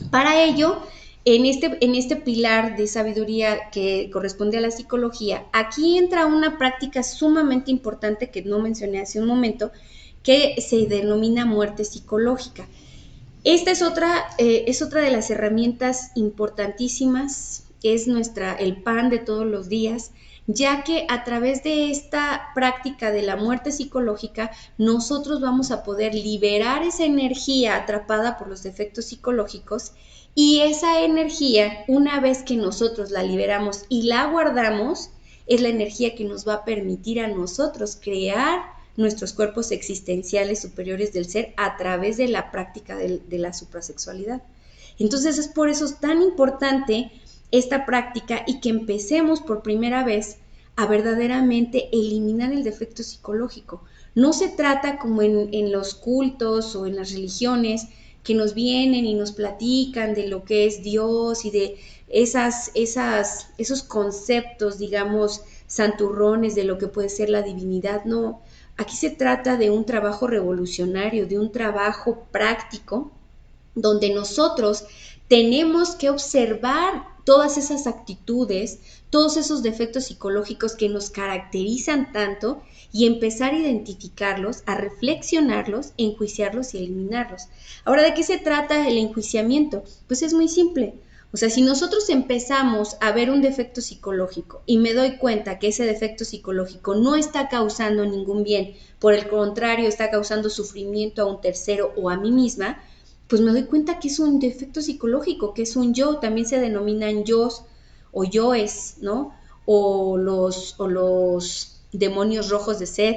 Para ello, en este pilar de sabiduría que corresponde a la psicología, aquí entra una práctica sumamente importante que no mencioné hace un momento, que se denomina muerte psicológica. Esta es otra de las herramientas importantísimas, es el pan de todos los días, ya que a través de esta práctica de la muerte psicológica, nosotros vamos a poder liberar esa energía atrapada por los defectos psicológicos, y esa energía, una vez que nosotros la liberamos y la guardamos, es la energía que nos va a permitir a nosotros crear nuestros cuerpos existenciales superiores del ser a través de la práctica de la suprasexualidad. Entonces es por eso tan importante esta práctica, y que empecemos por primera vez a verdaderamente eliminar el defecto psicológico. No se trata como en los cultos o en las religiones, que nos vienen y nos platican de lo que es Dios y de esos conceptos, digamos, santurrones de lo que puede ser la divinidad. No, aquí se trata de un trabajo revolucionario, de un trabajo práctico, donde nosotros tenemos que observar todas esas actitudes, todos esos defectos psicológicos que nos caracterizan tanto, y empezar a identificarlos, a reflexionarlos, enjuiciarlos y eliminarlos. Ahora, ¿de qué se trata el enjuiciamiento? Pues es muy simple. O sea, si nosotros empezamos a ver un defecto psicológico y me doy cuenta que ese defecto psicológico no está causando ningún bien, por el contrario, está causando sufrimiento a un tercero o a mí misma, pues me doy cuenta que es un defecto psicológico, que es un yo, también se denominan yos o yoes, ¿no? O los demonios rojos de sed.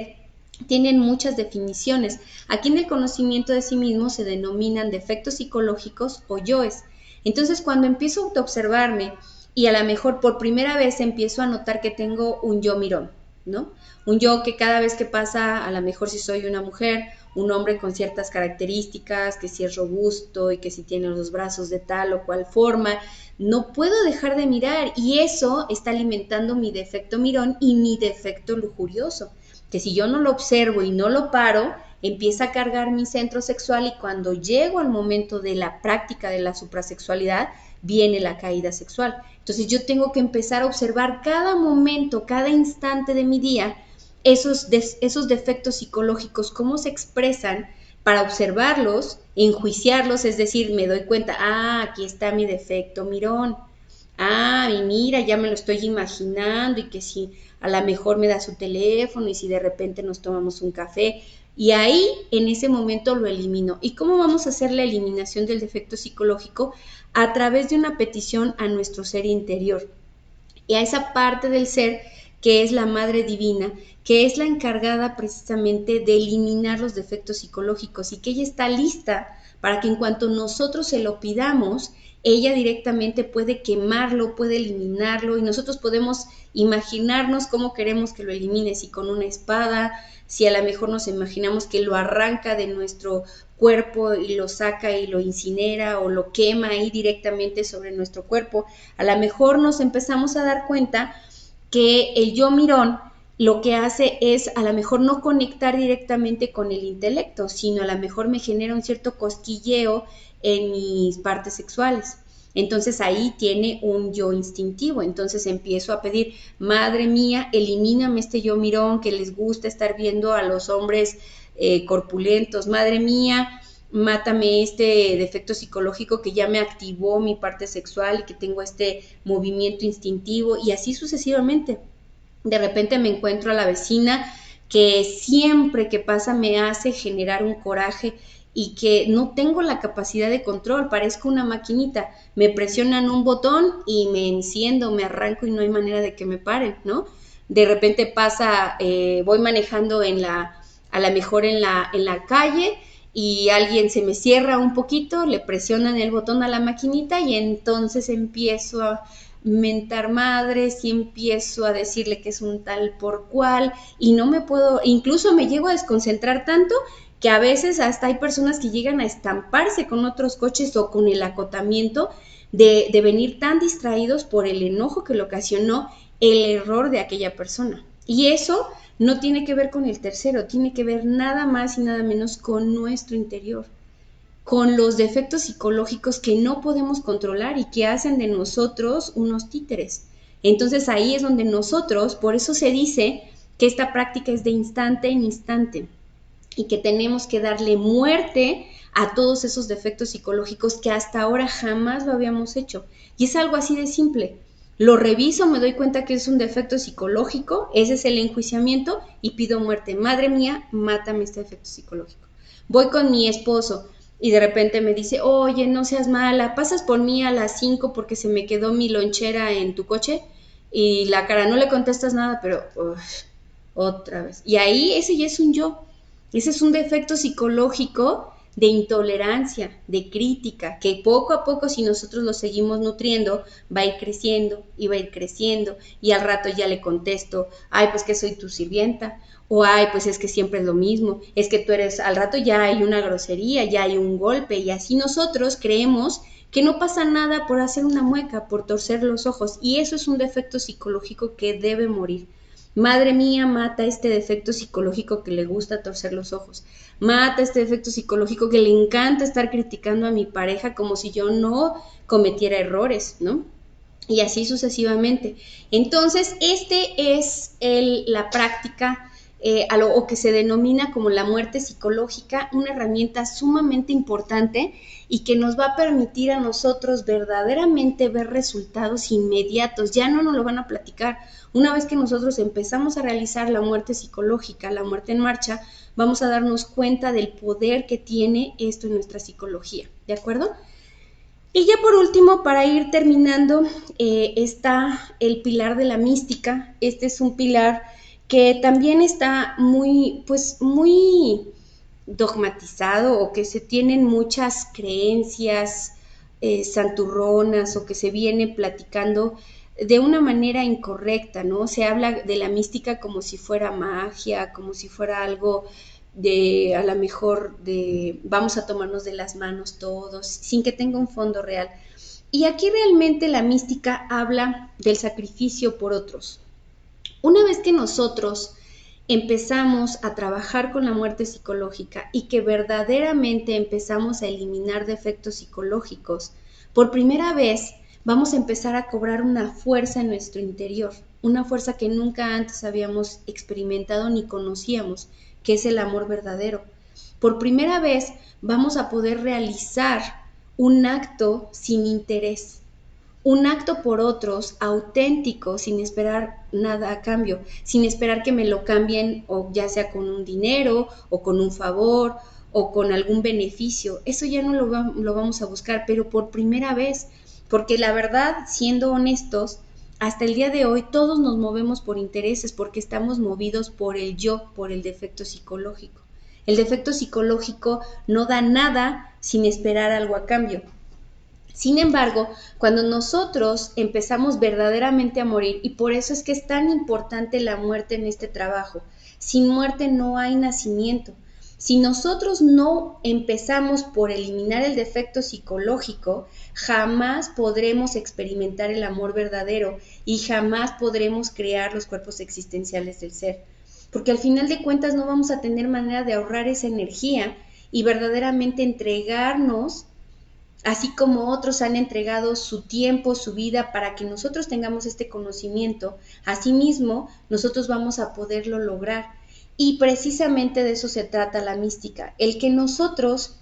Tienen muchas definiciones. Aquí en el conocimiento de sí mismo se denominan defectos psicológicos o yoes. Entonces, cuando empiezo a autoobservarme y a lo mejor por primera vez empiezo a notar que tengo un yo mirón, ¿no? Un yo que cada vez que pasa, a lo mejor si soy una mujer, un hombre con ciertas características, que si es robusto y que si tiene los brazos de tal o cual forma, no puedo dejar de mirar y eso está alimentando mi defecto mirón y mi defecto lujurioso, que si yo no lo observo y no lo paro, empieza a cargar mi centro sexual y cuando llego al momento de la práctica de la suprasexualidad, viene la caída sexual. Entonces yo tengo que empezar a observar cada momento, cada instante de mi día, esos defectos psicológicos, cómo se expresan para observarlos, enjuiciarlos, es decir, me doy cuenta, aquí está mi defecto mirón, y mira, ya me lo estoy imaginando y que si a lo mejor me da su teléfono y si de repente nos tomamos un café y ahí en ese momento lo elimino. ¿Y cómo vamos a hacer la eliminación del defecto psicológico? A través de una petición a nuestro ser interior y a esa parte del ser que es la Madre Divina, que es la encargada precisamente de eliminar los defectos psicológicos y que ella está lista para que en cuanto nosotros se lo pidamos, ella directamente puede quemarlo, puede eliminarlo y nosotros podemos imaginarnos cómo queremos que lo elimine, si con una espada, si a lo mejor nos imaginamos que lo arranca de nuestro cuerpo y lo saca y lo incinera o lo quema ahí directamente sobre nuestro cuerpo, a lo mejor nos empezamos a dar cuenta que el yo mirón lo que hace es a lo mejor no conectar directamente con el intelecto, sino a lo mejor me genera un cierto cosquilleo en mis partes sexuales. Entonces ahí tiene un yo instintivo. Entonces empiezo a pedir, madre mía, elimíname este yo mirón que les gusta estar viendo a los hombres corpulentos. Madre mía, mátame este defecto psicológico que ya me activó mi parte sexual y que tengo este movimiento instintivo y así sucesivamente. De repente me encuentro a la vecina que siempre que pasa me hace generar un coraje y que no tengo la capacidad de control, parezco una maquinita, me presionan un botón y me enciendo, me arranco y no hay manera de que me paren, ¿no? De repente pasa, voy manejando a lo mejor en la calle y alguien se me cierra un poquito, le presionan el botón a la maquinita y entonces empiezo a mentar madres y empiezo a decirle que es un tal por cual y no me puedo, incluso me llego a desconcentrar tanto que a veces hasta hay personas que llegan a estamparse con otros coches o con el acotamiento de venir tan distraídos por el enojo que le ocasionó el error de aquella persona. Y eso no tiene que ver con el tercero, tiene que ver nada más y nada menos con nuestro interior, con los defectos psicológicos que no podemos controlar y que hacen de nosotros unos títeres. Entonces ahí es donde nosotros, por eso se dice que esta práctica es de instante en instante y que tenemos que darle muerte a todos esos defectos psicológicos que hasta ahora jamás lo habíamos hecho. Y es algo así de simple. Lo reviso, me doy cuenta que es un defecto psicológico, ese es el enjuiciamiento y pido muerte. Madre mía, mátame este defecto psicológico. Voy con mi esposo y de repente me dice, oye, no seas mala, pasas por mí a las 5 porque se me quedó mi lonchera en tu coche y la cara, no le contestas nada, pero otra vez. Y ahí ese ya es un yo. Ese es un defecto psicológico de intolerancia, de crítica, que poco a poco si nosotros lo seguimos nutriendo, va a ir creciendo y va a ir creciendo y al rato ya le contesto, ay, pues que soy tu sirvienta, o ay, pues es que siempre es lo mismo, es que tú eres, al rato ya hay una grosería, ya hay un golpe y así nosotros creemos que no pasa nada por hacer una mueca, por torcer los ojos y eso es un defecto psicológico que debe morir. Madre mía, mata este defecto psicológico que le gusta torcer los ojos. Mata este defecto psicológico que le encanta estar criticando a mi pareja como si yo no cometiera errores, ¿no? Y así sucesivamente. Entonces, este es la práctica o que se denomina como la muerte psicológica, una herramienta sumamente importante y que nos va a permitir a nosotros verdaderamente ver resultados inmediatos. Ya no nos lo van a platicar. Una vez que nosotros empezamos a realizar la muerte psicológica, la muerte en marcha, vamos a darnos cuenta del poder que tiene esto en nuestra psicología, ¿de acuerdo? Y ya por último, para ir terminando, está el pilar de la mística. Este es un pilar que también está muy dogmatizado, o que se tienen muchas creencias santurronas, o que se viene platicando de una manera incorrecta, ¿no? Se habla de la mística como si fuera magia, como si fuera algo de a lo mejor de vamos a tomarnos de las manos todos, sin que tenga un fondo real. Y aquí realmente la mística habla del sacrificio por otros. Una vez que nosotros empezamos a trabajar con la muerte psicológica y que verdaderamente empezamos a eliminar defectos psicológicos, por primera vez vamos a empezar a cobrar una fuerza en nuestro interior, una fuerza que nunca antes habíamos experimentado ni conocíamos, que es el amor verdadero. Por primera vez vamos a poder realizar un acto sin interés, un acto por otros auténtico, sin esperar nada a cambio, sin esperar que me lo cambien, o ya sea con un dinero o con un favor o con algún beneficio. Eso ya no lo vamos a buscar, pero por primera vez, porque la verdad, siendo honestos, hasta el día de hoy todos nos movemos por intereses, porque estamos movidos por el yo, por el defecto psicológico. El defecto psicológico no da nada sin esperar algo a cambio. Sin embargo, cuando nosotros empezamos verdaderamente a morir, y por eso es que es tan importante la muerte en este trabajo, sin muerte no hay nacimiento. Si nosotros no empezamos por eliminar el defecto psicológico, jamás podremos experimentar el amor verdadero y jamás podremos crear los cuerpos existenciales del ser. Porque al final de cuentas no vamos a tener manera de ahorrar esa energía y verdaderamente entregarnos, así como otros han entregado su tiempo, su vida, para que nosotros tengamos este conocimiento. Asimismo, nosotros vamos a poderlo lograr. Y precisamente de eso se trata la mística, el que nosotros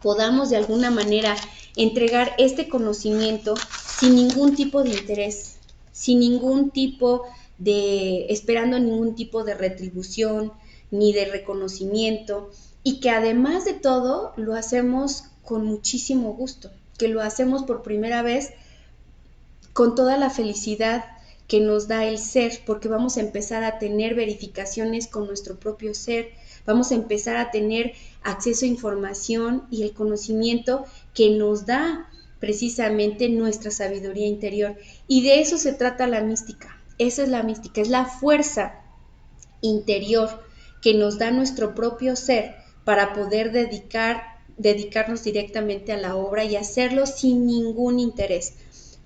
podamos de alguna manera entregar este conocimiento sin ningún tipo de interés, sin ningún tipo esperando ningún tipo de retribución ni de reconocimiento, y que además de todo lo hacemos con muchísimo gusto, que lo hacemos por primera vez con toda la felicidad que nos da el ser, porque vamos a empezar a tener verificaciones con nuestro propio ser, vamos a empezar a tener acceso a información y el conocimiento que nos da precisamente nuestra sabiduría interior. Y de eso se trata la mística. Esa es la mística, es la fuerza interior que nos da nuestro propio ser para poder dedicarnos directamente a la obra y hacerlo sin ningún interés.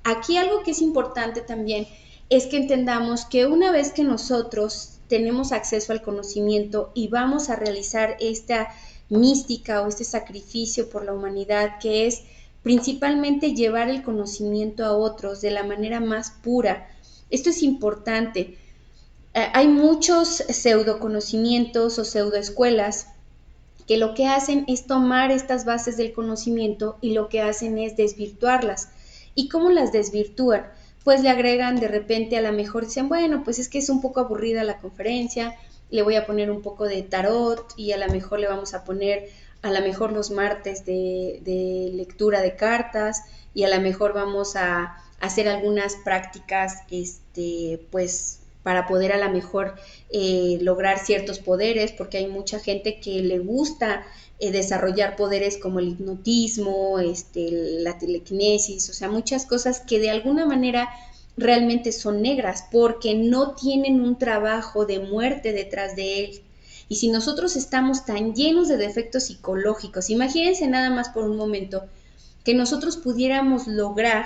Aquí algo que es importante también es que entendamos que una vez que nosotros tenemos acceso al conocimiento y vamos a realizar esta mística o este sacrificio por la humanidad, que es principalmente llevar el conocimiento a otros de la manera más pura, esto es importante. Hay muchos pseudoconocimientos o pseudoescuelas que lo que hacen es tomar estas bases del conocimiento y lo que hacen es desvirtuarlas. ¿Y cómo las desvirtúan? Pues le agregan de repente, a lo mejor dicen, bueno, pues es que es un poco aburrida la conferencia, le voy a poner un poco de tarot y a lo mejor le vamos a poner a lo mejor los martes de lectura de cartas, y a lo mejor vamos a hacer algunas prácticas pues para poder a lo mejor lograr ciertos poderes, porque hay mucha gente que le gusta desarrollar poderes como el hipnotismo, la telequinesis, o sea, muchas cosas que de alguna manera realmente son negras porque no tienen un trabajo de muerte detrás de él. Y si nosotros estamos tan llenos de defectos psicológicos, imagínense nada más por un momento que nosotros pudiéramos lograr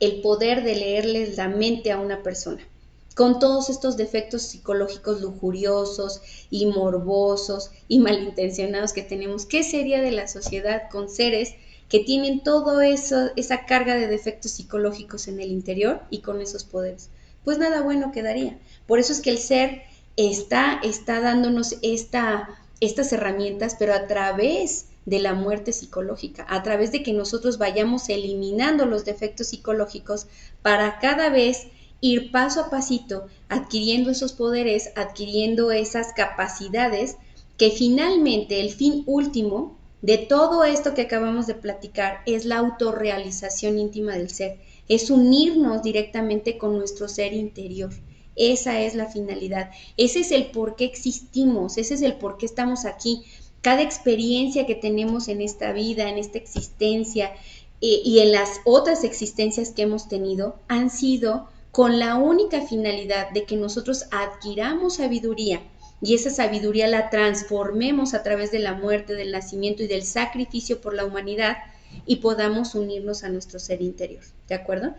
el poder de leerles la mente a una persona, con todos estos defectos psicológicos lujuriosos y morbosos y malintencionados que tenemos. ¿Qué sería de la sociedad con seres que tienen todo eso, esa carga de defectos psicológicos en el interior y con esos poderes? Pues nada bueno quedaría. Por eso es que el ser está dándonos estas herramientas, pero a través de la muerte psicológica, a través de que nosotros vayamos eliminando los defectos psicológicos para cada vez ir paso a pasito adquiriendo esos poderes, adquiriendo esas capacidades que finalmente el fin último de todo esto que acabamos de platicar es la autorrealización íntima del ser, es unirnos directamente con nuestro ser interior. Esa es la finalidad, ese es el por qué existimos, ese es el por qué estamos aquí. Cada experiencia que tenemos en esta vida, en esta existencia y en las otras existencias que hemos tenido han sido con la única finalidad de que nosotros adquiramos sabiduría y esa sabiduría la transformemos a través de la muerte, del nacimiento y del sacrificio por la humanidad y podamos unirnos a nuestro ser interior, ¿de acuerdo?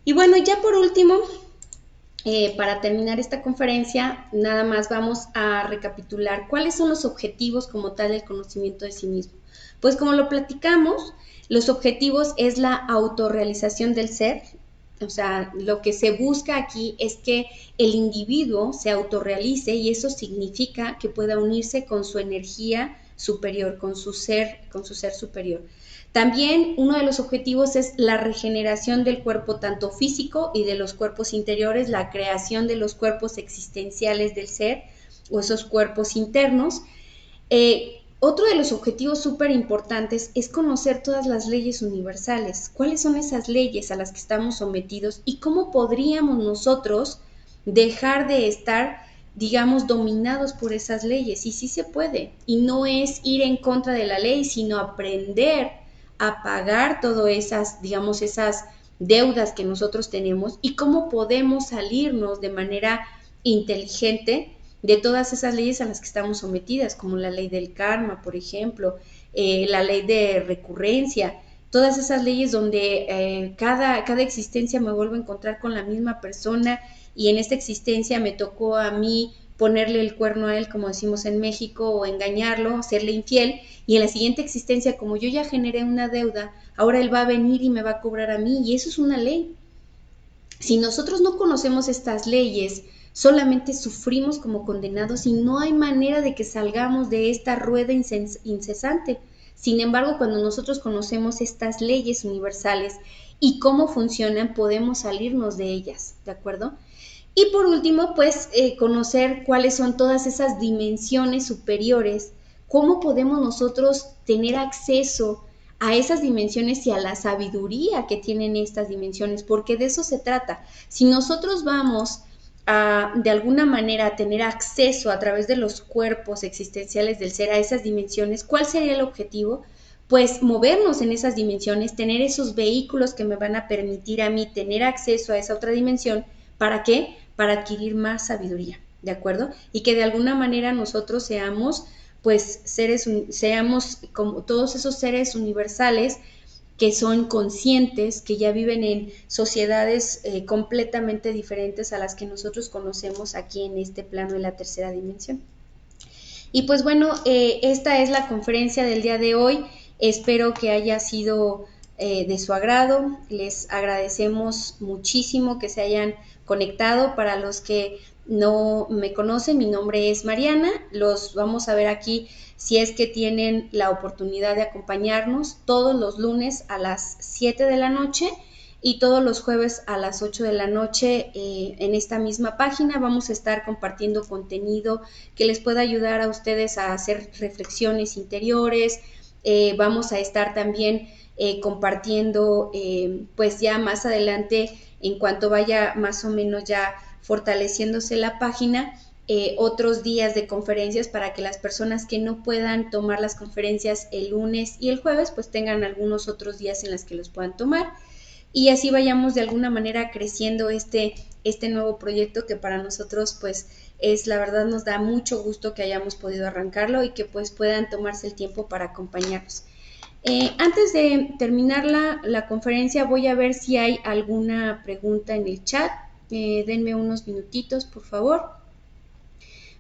Y bueno, ya por último, para terminar esta conferencia, nada más vamos a recapitular cuáles son los objetivos como tal del conocimiento de sí mismo. Pues como lo platicamos, los objetivos es la autorrealización del ser, o sea, lo que se busca aquí es que el individuo se autorrealice y eso significa que pueda unirse con su energía superior, con su ser superior. También uno de los objetivos es la regeneración del cuerpo tanto físico y de los cuerpos interiores, la creación de los cuerpos existenciales del ser o esos cuerpos internos. Otro de los objetivos súper importantes es conocer todas las leyes universales. ¿Cuáles son esas leyes a las que estamos sometidos y cómo podríamos nosotros dejar de estar, digamos, dominados por esas leyes? Y sí se puede. Y no es ir en contra de la ley, sino aprender a pagar todas esas, digamos, esas deudas que nosotros tenemos y cómo podemos salirnos de manera inteligente de todas esas leyes a las que estamos sometidas, como la ley del karma, por ejemplo, la ley de recurrencia, todas esas leyes donde cada existencia me vuelvo a encontrar con la misma persona y en esta existencia me tocó a mí ponerle el cuerno a él, como decimos en México, o engañarlo, serle infiel, y en la siguiente existencia, como yo ya generé una deuda, ahora él va a venir y me va a cobrar a mí, y eso es una ley. Si nosotros no conocemos estas leyes, solamente sufrimos como condenados y no hay manera de que salgamos de esta rueda incesante. Sin embargo, cuando nosotros conocemos estas leyes universales y cómo funcionan, podemos salirnos de ellas, ¿de acuerdo? Y por último, pues conocer cuáles son todas esas dimensiones superiores, cómo podemos nosotros tener acceso a esas dimensiones y a la sabiduría que tienen estas dimensiones, porque de eso se trata. Si nosotros vamos de alguna manera a tener acceso a través de los cuerpos existenciales del ser a esas dimensiones, ¿cuál sería el objetivo? Pues movernos en esas dimensiones, tener esos vehículos que me van a permitir a mí tener acceso a esa otra dimensión. ¿Para qué? Para adquirir más sabiduría, ¿de acuerdo? Y que de alguna manera nosotros seamos, pues, seamos como todos esos seres universales que son conscientes, que ya viven en sociedades completamente diferentes a las que nosotros conocemos aquí en este plano de la tercera dimensión. Y pues bueno, esta es la conferencia del día de hoy. Espero que haya sido de su agrado. Les agradecemos muchísimo que se hayan conectado. Para los que no me conocen, mi nombre es Mariana. Los vamos a ver aquí si es que tienen la oportunidad de acompañarnos todos los lunes a las 7 de la noche y todos los jueves a las 8 de la noche en esta misma página vamos a estar compartiendo contenido que les pueda ayudar a ustedes a hacer reflexiones interiores. Vamos a estar también compartiendo pues ya más adelante, en cuanto vaya más o menos ya fortaleciéndose la página, otros días de conferencias para que las personas que no puedan tomar las conferencias el lunes y el jueves pues tengan algunos otros días en los que los puedan tomar. Y así vayamos de alguna manera creciendo este nuevo proyecto que para nosotros pues es, la verdad nos da mucho gusto que hayamos podido arrancarlo y que pues puedan tomarse el tiempo para acompañarnos. Antes de terminar la conferencia voy a ver si hay alguna pregunta en el chat. Denme unos minutitos, por favor.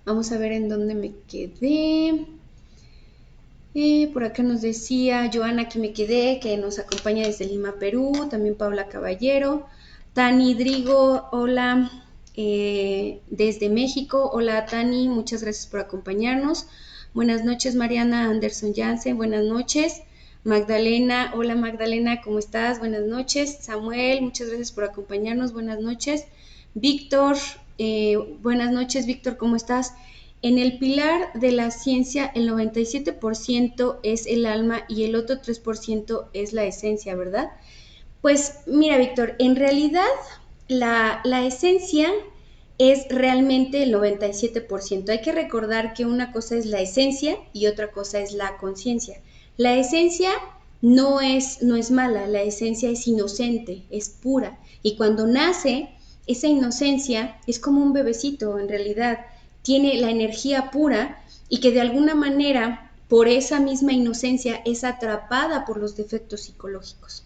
Vamos a ver en dónde me quedé. Por acá nos decía Joana, aquí me quedé, que nos acompaña desde Lima, Perú. También Paula Caballero. Tani Drigo, hola. desde México. Hola Tani, muchas gracias por acompañarnos. Buenas noches Mariana Anderson Jansen, buenas noches. Magdalena, hola Magdalena, ¿cómo estás? Buenas noches. Samuel, muchas gracias por acompañarnos, buenas noches. Víctor, buenas noches Víctor, ¿cómo estás? En el pilar de la ciencia, el 97% es el alma y el otro 3% es la esencia, ¿verdad? Pues mira, Víctor, en realidad la esencia es realmente el 97%. Hay que recordar que una cosa es la esencia y otra cosa es la conciencia. La esencia no es mala, la esencia es inocente, es pura. Y cuando nace, esa inocencia es como un bebecito, en realidad. Tiene la energía pura y que de alguna manera, por esa misma inocencia, es atrapada por los defectos psicológicos,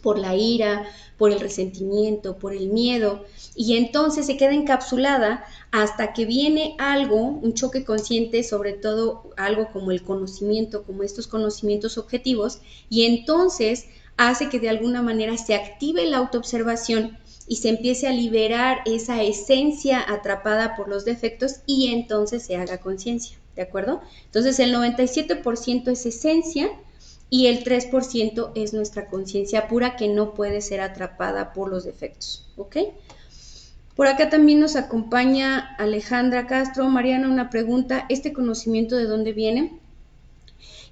por la ira, por el resentimiento, por el miedo, y entonces se queda encapsulada hasta que viene algo, un choque consciente, sobre todo algo como el conocimiento, como estos conocimientos objetivos, y entonces hace que de alguna manera se active la autoobservación y se empiece a liberar esa esencia atrapada por los defectos y entonces se haga conciencia, ¿de acuerdo? Entonces el 97% es esencia y el 3% es nuestra conciencia pura que no puede ser atrapada por los defectos, ¿ok? Por acá también nos acompaña Alejandra Castro. Mariana, una pregunta, ¿este conocimiento de dónde viene?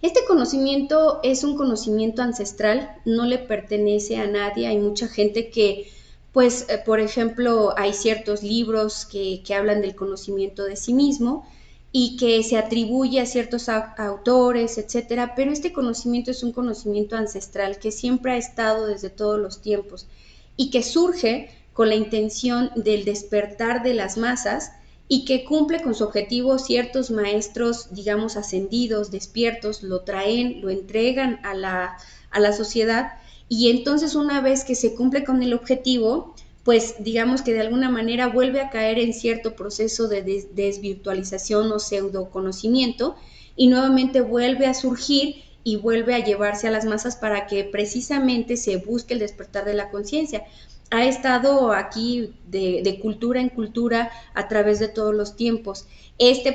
Este conocimiento es un conocimiento ancestral, no le pertenece a nadie. Hay mucha gente que, pues, por ejemplo, hay ciertos libros que hablan del conocimiento de sí mismo y que se atribuye a ciertos autores, etcétera, pero este conocimiento es un conocimiento ancestral que siempre ha estado desde todos los tiempos y que surge con la intención del despertar de las masas y que cumple con su objetivo. Ciertos maestros, digamos, ascendidos, despiertos, lo traen, lo entregan a la sociedad, y entonces una vez que se cumple con el objetivo, pues digamos que de alguna manera vuelve a caer en cierto proceso de desvirtualización o pseudo conocimiento y nuevamente vuelve a surgir y vuelve a llevarse a las masas para que precisamente se busque el despertar de la conciencia. Ha estado aquí de cultura en cultura a través de todos los tiempos.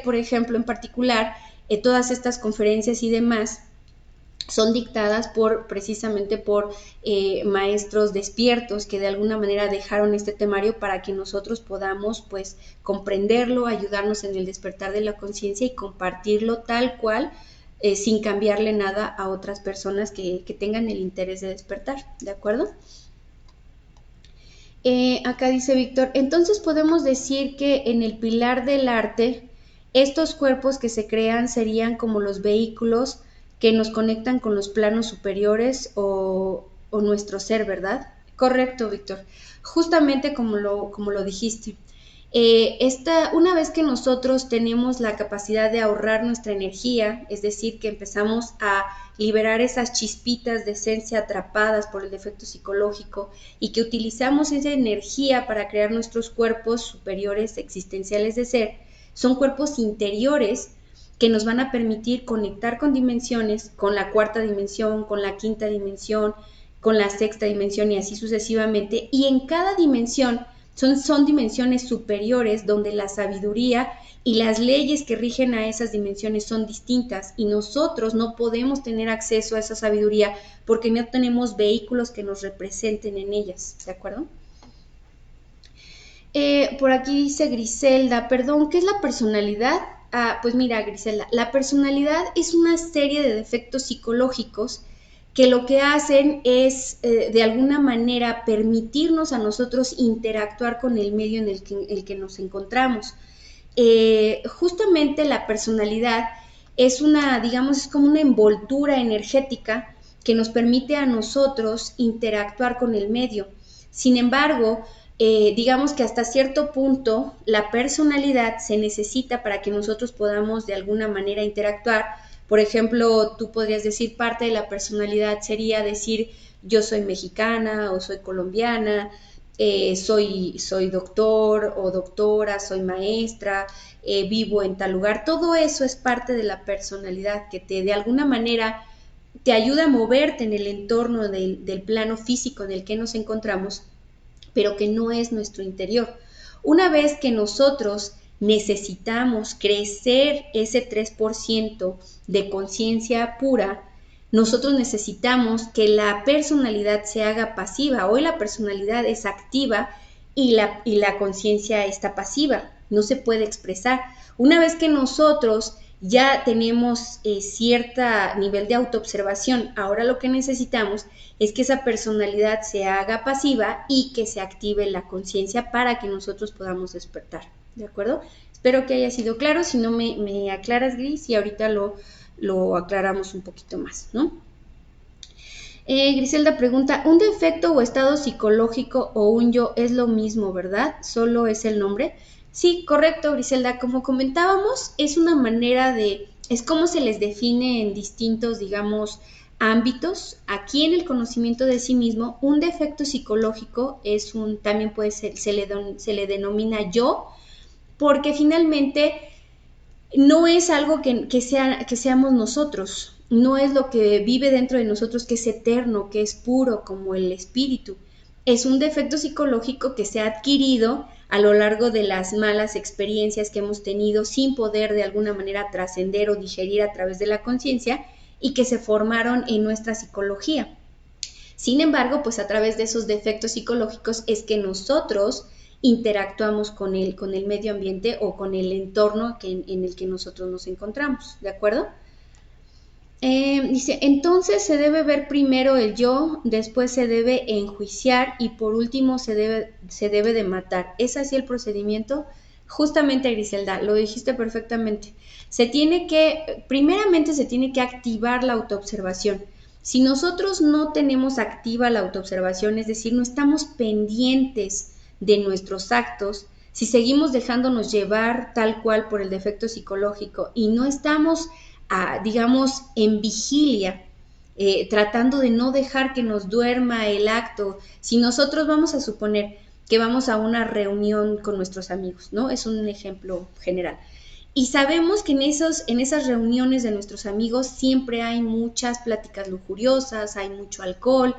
Por ejemplo, en particular, todas estas conferencias y demás son dictadas precisamente por maestros despiertos que de alguna manera dejaron este temario para que nosotros podamos pues comprenderlo, ayudarnos en el despertar de la conciencia y compartirlo tal cual, sin cambiarle nada a otras personas que tengan el interés de despertar, ¿de acuerdo? Acá dice Víctor, entonces podemos decir que en el pilar del arte, estos cuerpos que se crean serían como los vehículos que nos conectan con los planos superiores o nuestro ser, ¿verdad? Correcto, Víctor. Justamente como lo dijiste. Una vez que nosotros tenemos la capacidad de ahorrar nuestra energía, es decir, que empezamos a liberar esas chispitas de esencia atrapadas por el defecto psicológico y que utilizamos esa energía para crear nuestros cuerpos superiores existenciales de ser, son cuerpos interiores que nos van a permitir conectar con dimensiones, con la cuarta dimensión, con la quinta dimensión, con la sexta dimensión y así sucesivamente. Y en cada dimensión son dimensiones superiores donde la sabiduría y las leyes que rigen a esas dimensiones son distintas y nosotros no podemos tener acceso a esa sabiduría porque no tenemos vehículos que nos representen en ellas, ¿de acuerdo? Por aquí dice Griselda, perdón, ¿qué es la personalidad? Pues mira, Griselda, la personalidad es una serie de defectos psicológicos que lo que hacen es, de alguna manera, permitirnos a nosotros interactuar con el medio en el que nos encontramos. Justamente la personalidad es digamos, es como una envoltura energética que nos permite a nosotros interactuar con el medio. Sin embargo, digamos que hasta cierto punto la personalidad se necesita para que nosotros podamos de alguna manera interactuar. Por ejemplo, tú podrías decir, parte de la personalidad sería decir yo soy mexicana o soy colombiana, soy doctor o doctora, soy maestra, vivo en tal lugar. Todo eso es parte de la personalidad que de alguna manera te ayuda a moverte en el entorno del plano físico en el que nos encontramos, pero que no es nuestro interior. Una vez que nosotros necesitamos crecer ese 3% de conciencia pura, nosotros necesitamos que la personalidad se haga pasiva. Hoy la personalidad es activa y la conciencia está pasiva, no se puede expresar. Una vez que nosotros ya tenemos cierto nivel de autoobservación, ahora lo que necesitamos es que esa personalidad se haga pasiva y que se active la conciencia para que nosotros podamos despertar, ¿de acuerdo? Espero que haya sido claro, si no me aclaras, Gris, y ahorita lo aclaramos un poquito más, ¿no? Griselda pregunta, ¿un defecto o estado psicológico o un yo es lo mismo, verdad? ¿Solo es el nombre? Sí, correcto, Griselda. Como comentábamos, es una manera es como se les define en distintos, digamos, ámbitos. Aquí en el conocimiento de sí mismo, un defecto psicológico también puede ser, se le denomina yo, porque finalmente no es algo que seamos nosotros, no es lo que vive dentro de nosotros, que es eterno, que es puro como el espíritu. Es un defecto psicológico que se ha adquirido a lo largo de las malas experiencias que hemos tenido sin poder de alguna manera trascender o digerir a través de la conciencia y que se formaron en nuestra psicología. Sin embargo, pues a través de esos defectos psicológicos es que nosotros interactuamos con el medio ambiente o con el entorno en el que nosotros nos encontramos, ¿de acuerdo? Dice, entonces se debe ver primero el yo, después se debe enjuiciar y por último se debe de matar. ¿Es así el procedimiento? Justamente, Griselda, lo dijiste perfectamente. Primeramente se tiene que activar la autoobservación. Si nosotros no tenemos activa la autoobservación, es decir, no estamos pendientes de nuestros actos, si seguimos dejándonos llevar tal cual por el defecto psicológico y no estamos digamos, en vigilia, tratando de no dejar que nos duerma el acto. Si nosotros vamos a suponer que vamos a una reunión con nuestros amigos, ¿no? Es un ejemplo general. Y sabemos que en esas reuniones de nuestros amigos siempre hay muchas pláticas lujuriosas, hay mucho alcohol.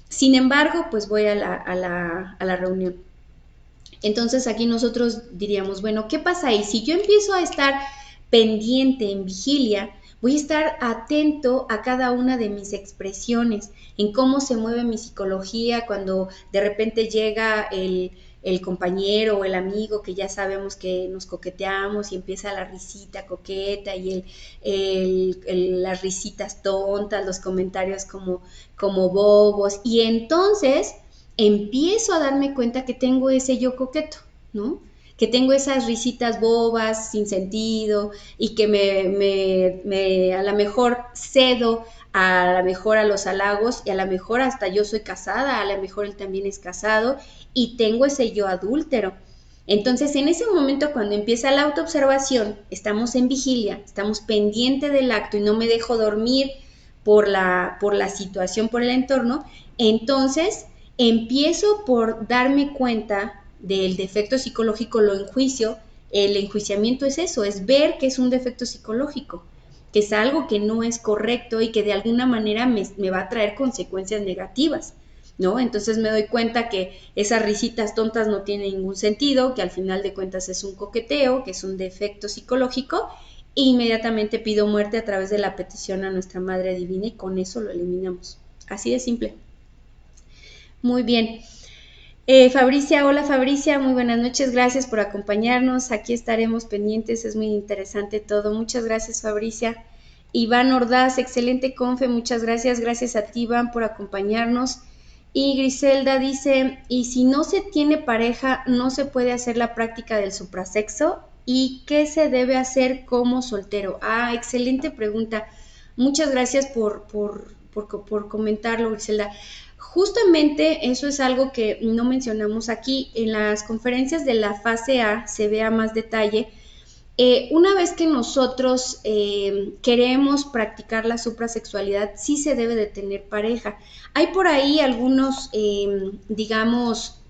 Sin embargo, pues voy a la reunión. Entonces aquí nosotros diríamos, bueno, ¿qué pasa ahí? Si yo empiezo a estar pendiente, en vigilia, voy a estar atento a cada una de mis expresiones, en cómo se mueve mi psicología cuando de repente llega el compañero o el amigo que ya sabemos que nos coqueteamos y empieza la risita coqueta y las risitas tontas, los comentarios como bobos, y entonces empiezo a darme cuenta que tengo ese yo coqueto, ¿no? Que tengo esas risitas bobas, sin sentido, y que a lo mejor cedo a lo mejor a los halagos, y a lo mejor hasta yo soy casada, a lo mejor él también es casado, y tengo ese yo adúltero. Entonces, en ese momento, cuando empieza la autoobservación, estamos en vigilia, estamos pendiente del acto y no me dejo dormir por la situación, por el entorno, entonces empiezo por darme cuenta del defecto psicológico, lo enjuicio. El enjuiciamiento es eso, es ver que es un defecto psicológico, que es algo que no es correcto y que de alguna manera me va a traer consecuencias negativas, ¿no? Entonces me doy cuenta que esas risitas tontas no tienen ningún sentido, que al final de cuentas es un coqueteo, que es un defecto psicológico, e inmediatamente pido muerte a través de la petición a nuestra Madre Divina y con eso lo eliminamos. Así de simple. Muy bien. Fabricia, hola Fabricia, muy buenas noches, gracias por acompañarnos, aquí estaremos pendientes, es muy interesante todo, muchas gracias Fabricia. Iván Ordaz, excelente confe, muchas gracias a ti Iván por acompañarnos. Y Griselda dice, ¿y si no se tiene pareja, no se puede hacer la práctica del suprasexo? ¿Y qué se debe hacer como soltero? Excelente pregunta, muchas gracias por comentarlo Griselda. Justamente eso es algo que no mencionamos aquí. En las conferencias de la fase A se ve a más detalle. Una vez que nosotros queremos practicar la suprasexualidad, sí se debe de tener pareja. Hay por ahí algunos, digamos,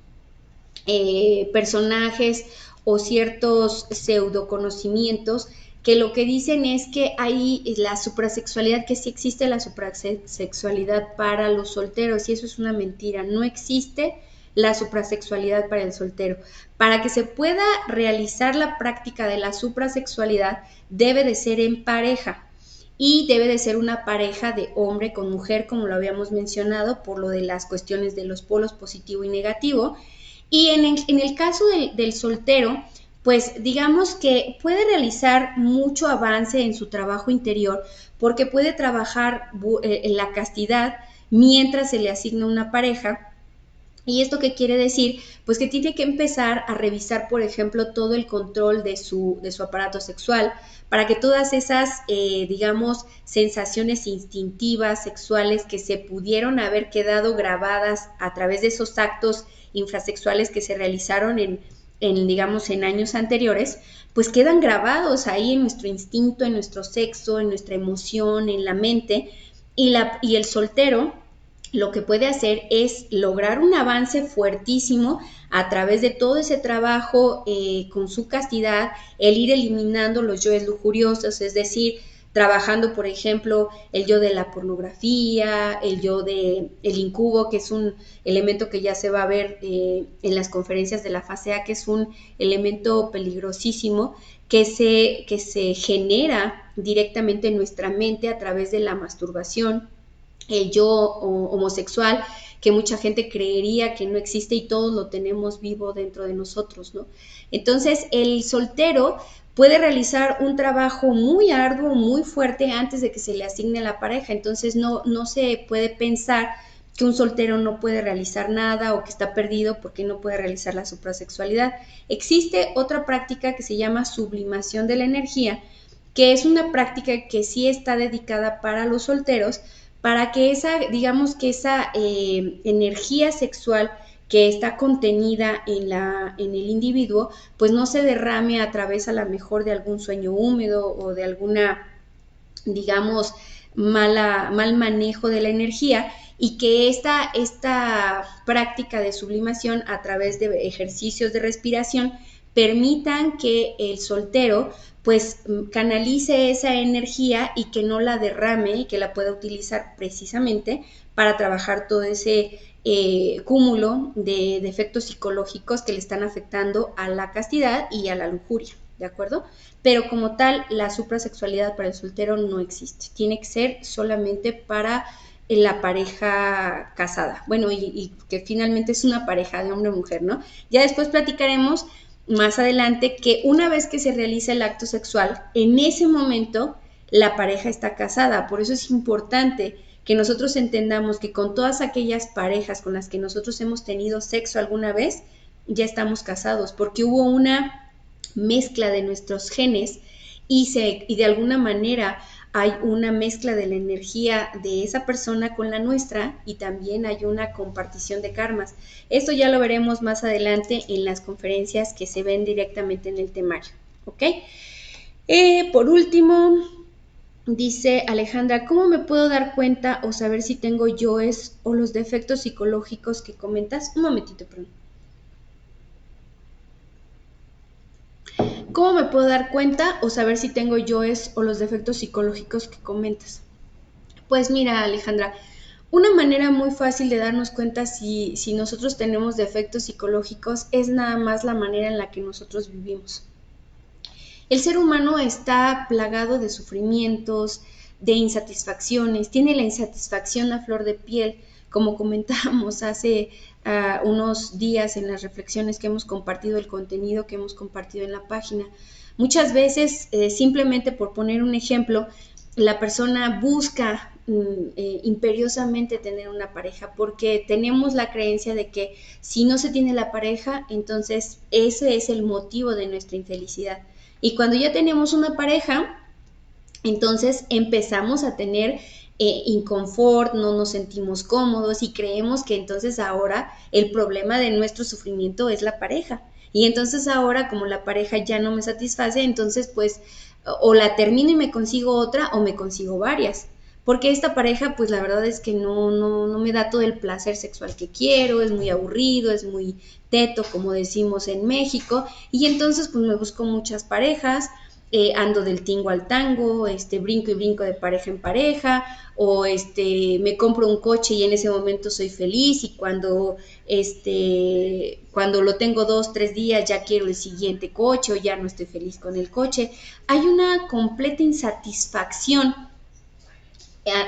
personajes o ciertos pseudoconocimientos que lo que dicen es que hay la suprasexualidad, que sí existe la suprasexualidad para los solteros, y eso es una mentira, no existe la suprasexualidad para el soltero. Para que se pueda realizar la práctica de la suprasexualidad, debe de ser en pareja y debe de ser una pareja de hombre con mujer, como lo habíamos mencionado, por lo de las cuestiones de los polos positivo y negativo. Y en el caso del soltero, pues digamos que puede realizar mucho avance en su trabajo interior porque puede trabajar en la castidad mientras se le asigna una pareja. ¿Y esto qué quiere decir? Pues que tiene que empezar a revisar, por ejemplo, todo el control de su aparato sexual, para que todas esas, digamos, sensaciones instintivas, sexuales, que se pudieron haber quedado grabadas a través de esos actos infrasexuales que se realizaron digamos, en años anteriores, pues quedan grabados ahí en nuestro instinto, en nuestro sexo, en nuestra emoción, en la mente, y el soltero lo que puede hacer es lograr un avance fuertísimo a través de todo ese trabajo con su castidad, el ir eliminando los yoes lujuriosos, es decir, trabajando, por ejemplo, el yo de la pornografía, el yo de el incubo, que es un elemento que ya se va a ver en las conferencias de la fase A, que es un elemento peligrosísimo que se genera directamente en nuestra mente a través de la masturbación, el yo homosexual, que mucha gente creería que no existe y todos lo tenemos vivo dentro de nosotros, ¿no? Entonces, el soltero puede realizar un trabajo muy arduo, muy fuerte antes de que se le asigne a la pareja. Entonces, no se puede pensar que un soltero no puede realizar nada o que está perdido porque no puede realizar la suprasexualidad. Existe otra práctica que se llama sublimación de la energía, que es una práctica que sí está dedicada para los solteros, para que esa, digamos que esa energía sexual que está contenida en el individuo, pues no se derrame a través a lo mejor de algún sueño húmedo o de alguna, digamos, mal manejo de la energía, y que esta práctica de sublimación a través de ejercicios de respiración permitan que el soltero pues canalice esa energía y que no la derrame y que la pueda utilizar precisamente para trabajar todo ese cúmulo de efectos psicológicos que le están afectando a la castidad y a la lujuria, ¿de acuerdo? Pero como tal, la suprasexualidad para el soltero no existe, tiene que ser solamente para la pareja casada, bueno, y que finalmente es una pareja de hombre o mujer, ¿no? Ya después platicaremos más adelante que una vez que se realiza el acto sexual, en ese momento la pareja está casada. Por eso es importante que nosotros entendamos que con todas aquellas parejas con las que nosotros hemos tenido sexo alguna vez, ya estamos casados, porque hubo una mezcla de nuestros genes y de alguna manera hay una mezcla de la energía de esa persona con la nuestra y también hay una compartición de karmas. Esto ya lo veremos más adelante en las conferencias que se ven directamente en el temario, ¿ok? Por último, dice Alejandra, ¿cómo me puedo dar cuenta o saber si tengo yoes o los defectos psicológicos que comentas? Un momentito, perdón. ¿Cómo me puedo dar cuenta o saber si tengo yoes o los defectos psicológicos que comentas? Pues mira, Alejandra, una manera muy fácil de darnos cuenta si nosotros tenemos defectos psicológicos es nada más la manera en la que nosotros vivimos. El ser humano está plagado de sufrimientos, de insatisfacciones, tiene la insatisfacción a flor de piel, como comentábamos hace unos días en las reflexiones que hemos compartido, el contenido que hemos compartido en la página. Muchas veces, simplemente por poner un ejemplo, la persona busca imperiosamente tener una pareja porque tenemos la creencia de que si no se tiene la pareja, entonces ese es el motivo de nuestra infelicidad. Y cuando ya tenemos una pareja, entonces empezamos a tener inconfort, no nos sentimos cómodos y creemos que entonces ahora el problema de nuestro sufrimiento es la pareja. Y entonces ahora, como la pareja ya no me satisface, entonces pues o la termino y me consigo otra o me consigo varias. Porque esta pareja, pues la verdad es que no me da todo el placer sexual que quiero, es muy aburrido, es muy teto, como decimos en México, y entonces pues me busco muchas parejas, ando del tingo al tango, brinco y brinco de pareja en pareja, o me compro un coche y en ese momento soy feliz y cuando lo tengo 2, 3 días ya quiero el siguiente coche o ya no estoy feliz con el coche. Hay una completa insatisfacción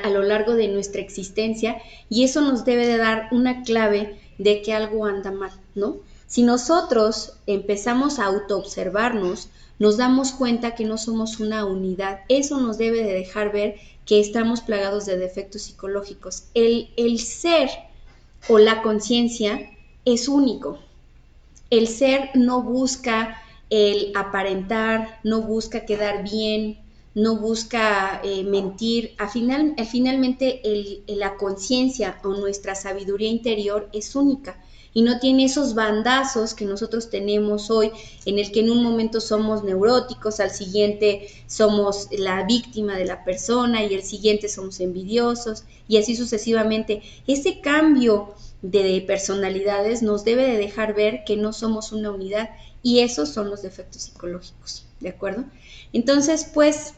a lo largo de nuestra existencia y eso nos debe de dar una clave de que algo anda mal, ¿no? Si nosotros empezamos a autoobservarnos, nos damos cuenta que no somos una unidad. Eso nos debe de dejar ver que estamos plagados de defectos psicológicos. El ser o la conciencia es único. El ser no busca el aparentar, no busca quedar bien, no busca mentir. Finalmente la conciencia o nuestra sabiduría interior es única y no tiene esos bandazos que nosotros tenemos hoy, en el que en un momento somos neuróticos, al siguiente somos la víctima de la persona y el siguiente somos envidiosos y así sucesivamente. Ese cambio de personalidades nos debe de dejar ver que no somos una unidad y esos son los defectos psicológicos, ¿de acuerdo? Entonces, pues,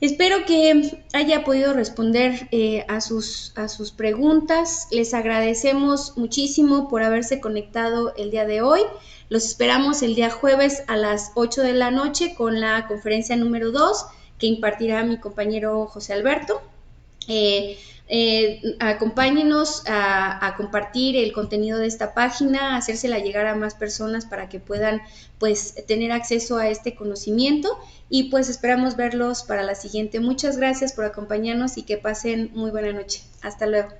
espero que haya podido responder a sus preguntas. Les agradecemos muchísimo por haberse conectado el día de hoy. Los esperamos el día jueves a las 8 de la noche con la conferencia número 2 que impartirá mi compañero José Alberto. Acompáñenos a compartir el contenido de esta página, a hacérsela llegar a más personas para que puedan pues tener acceso a este conocimiento y pues esperamos verlos para la siguiente. Muchas gracias por acompañarnos y que pasen muy buena noche. Hasta luego.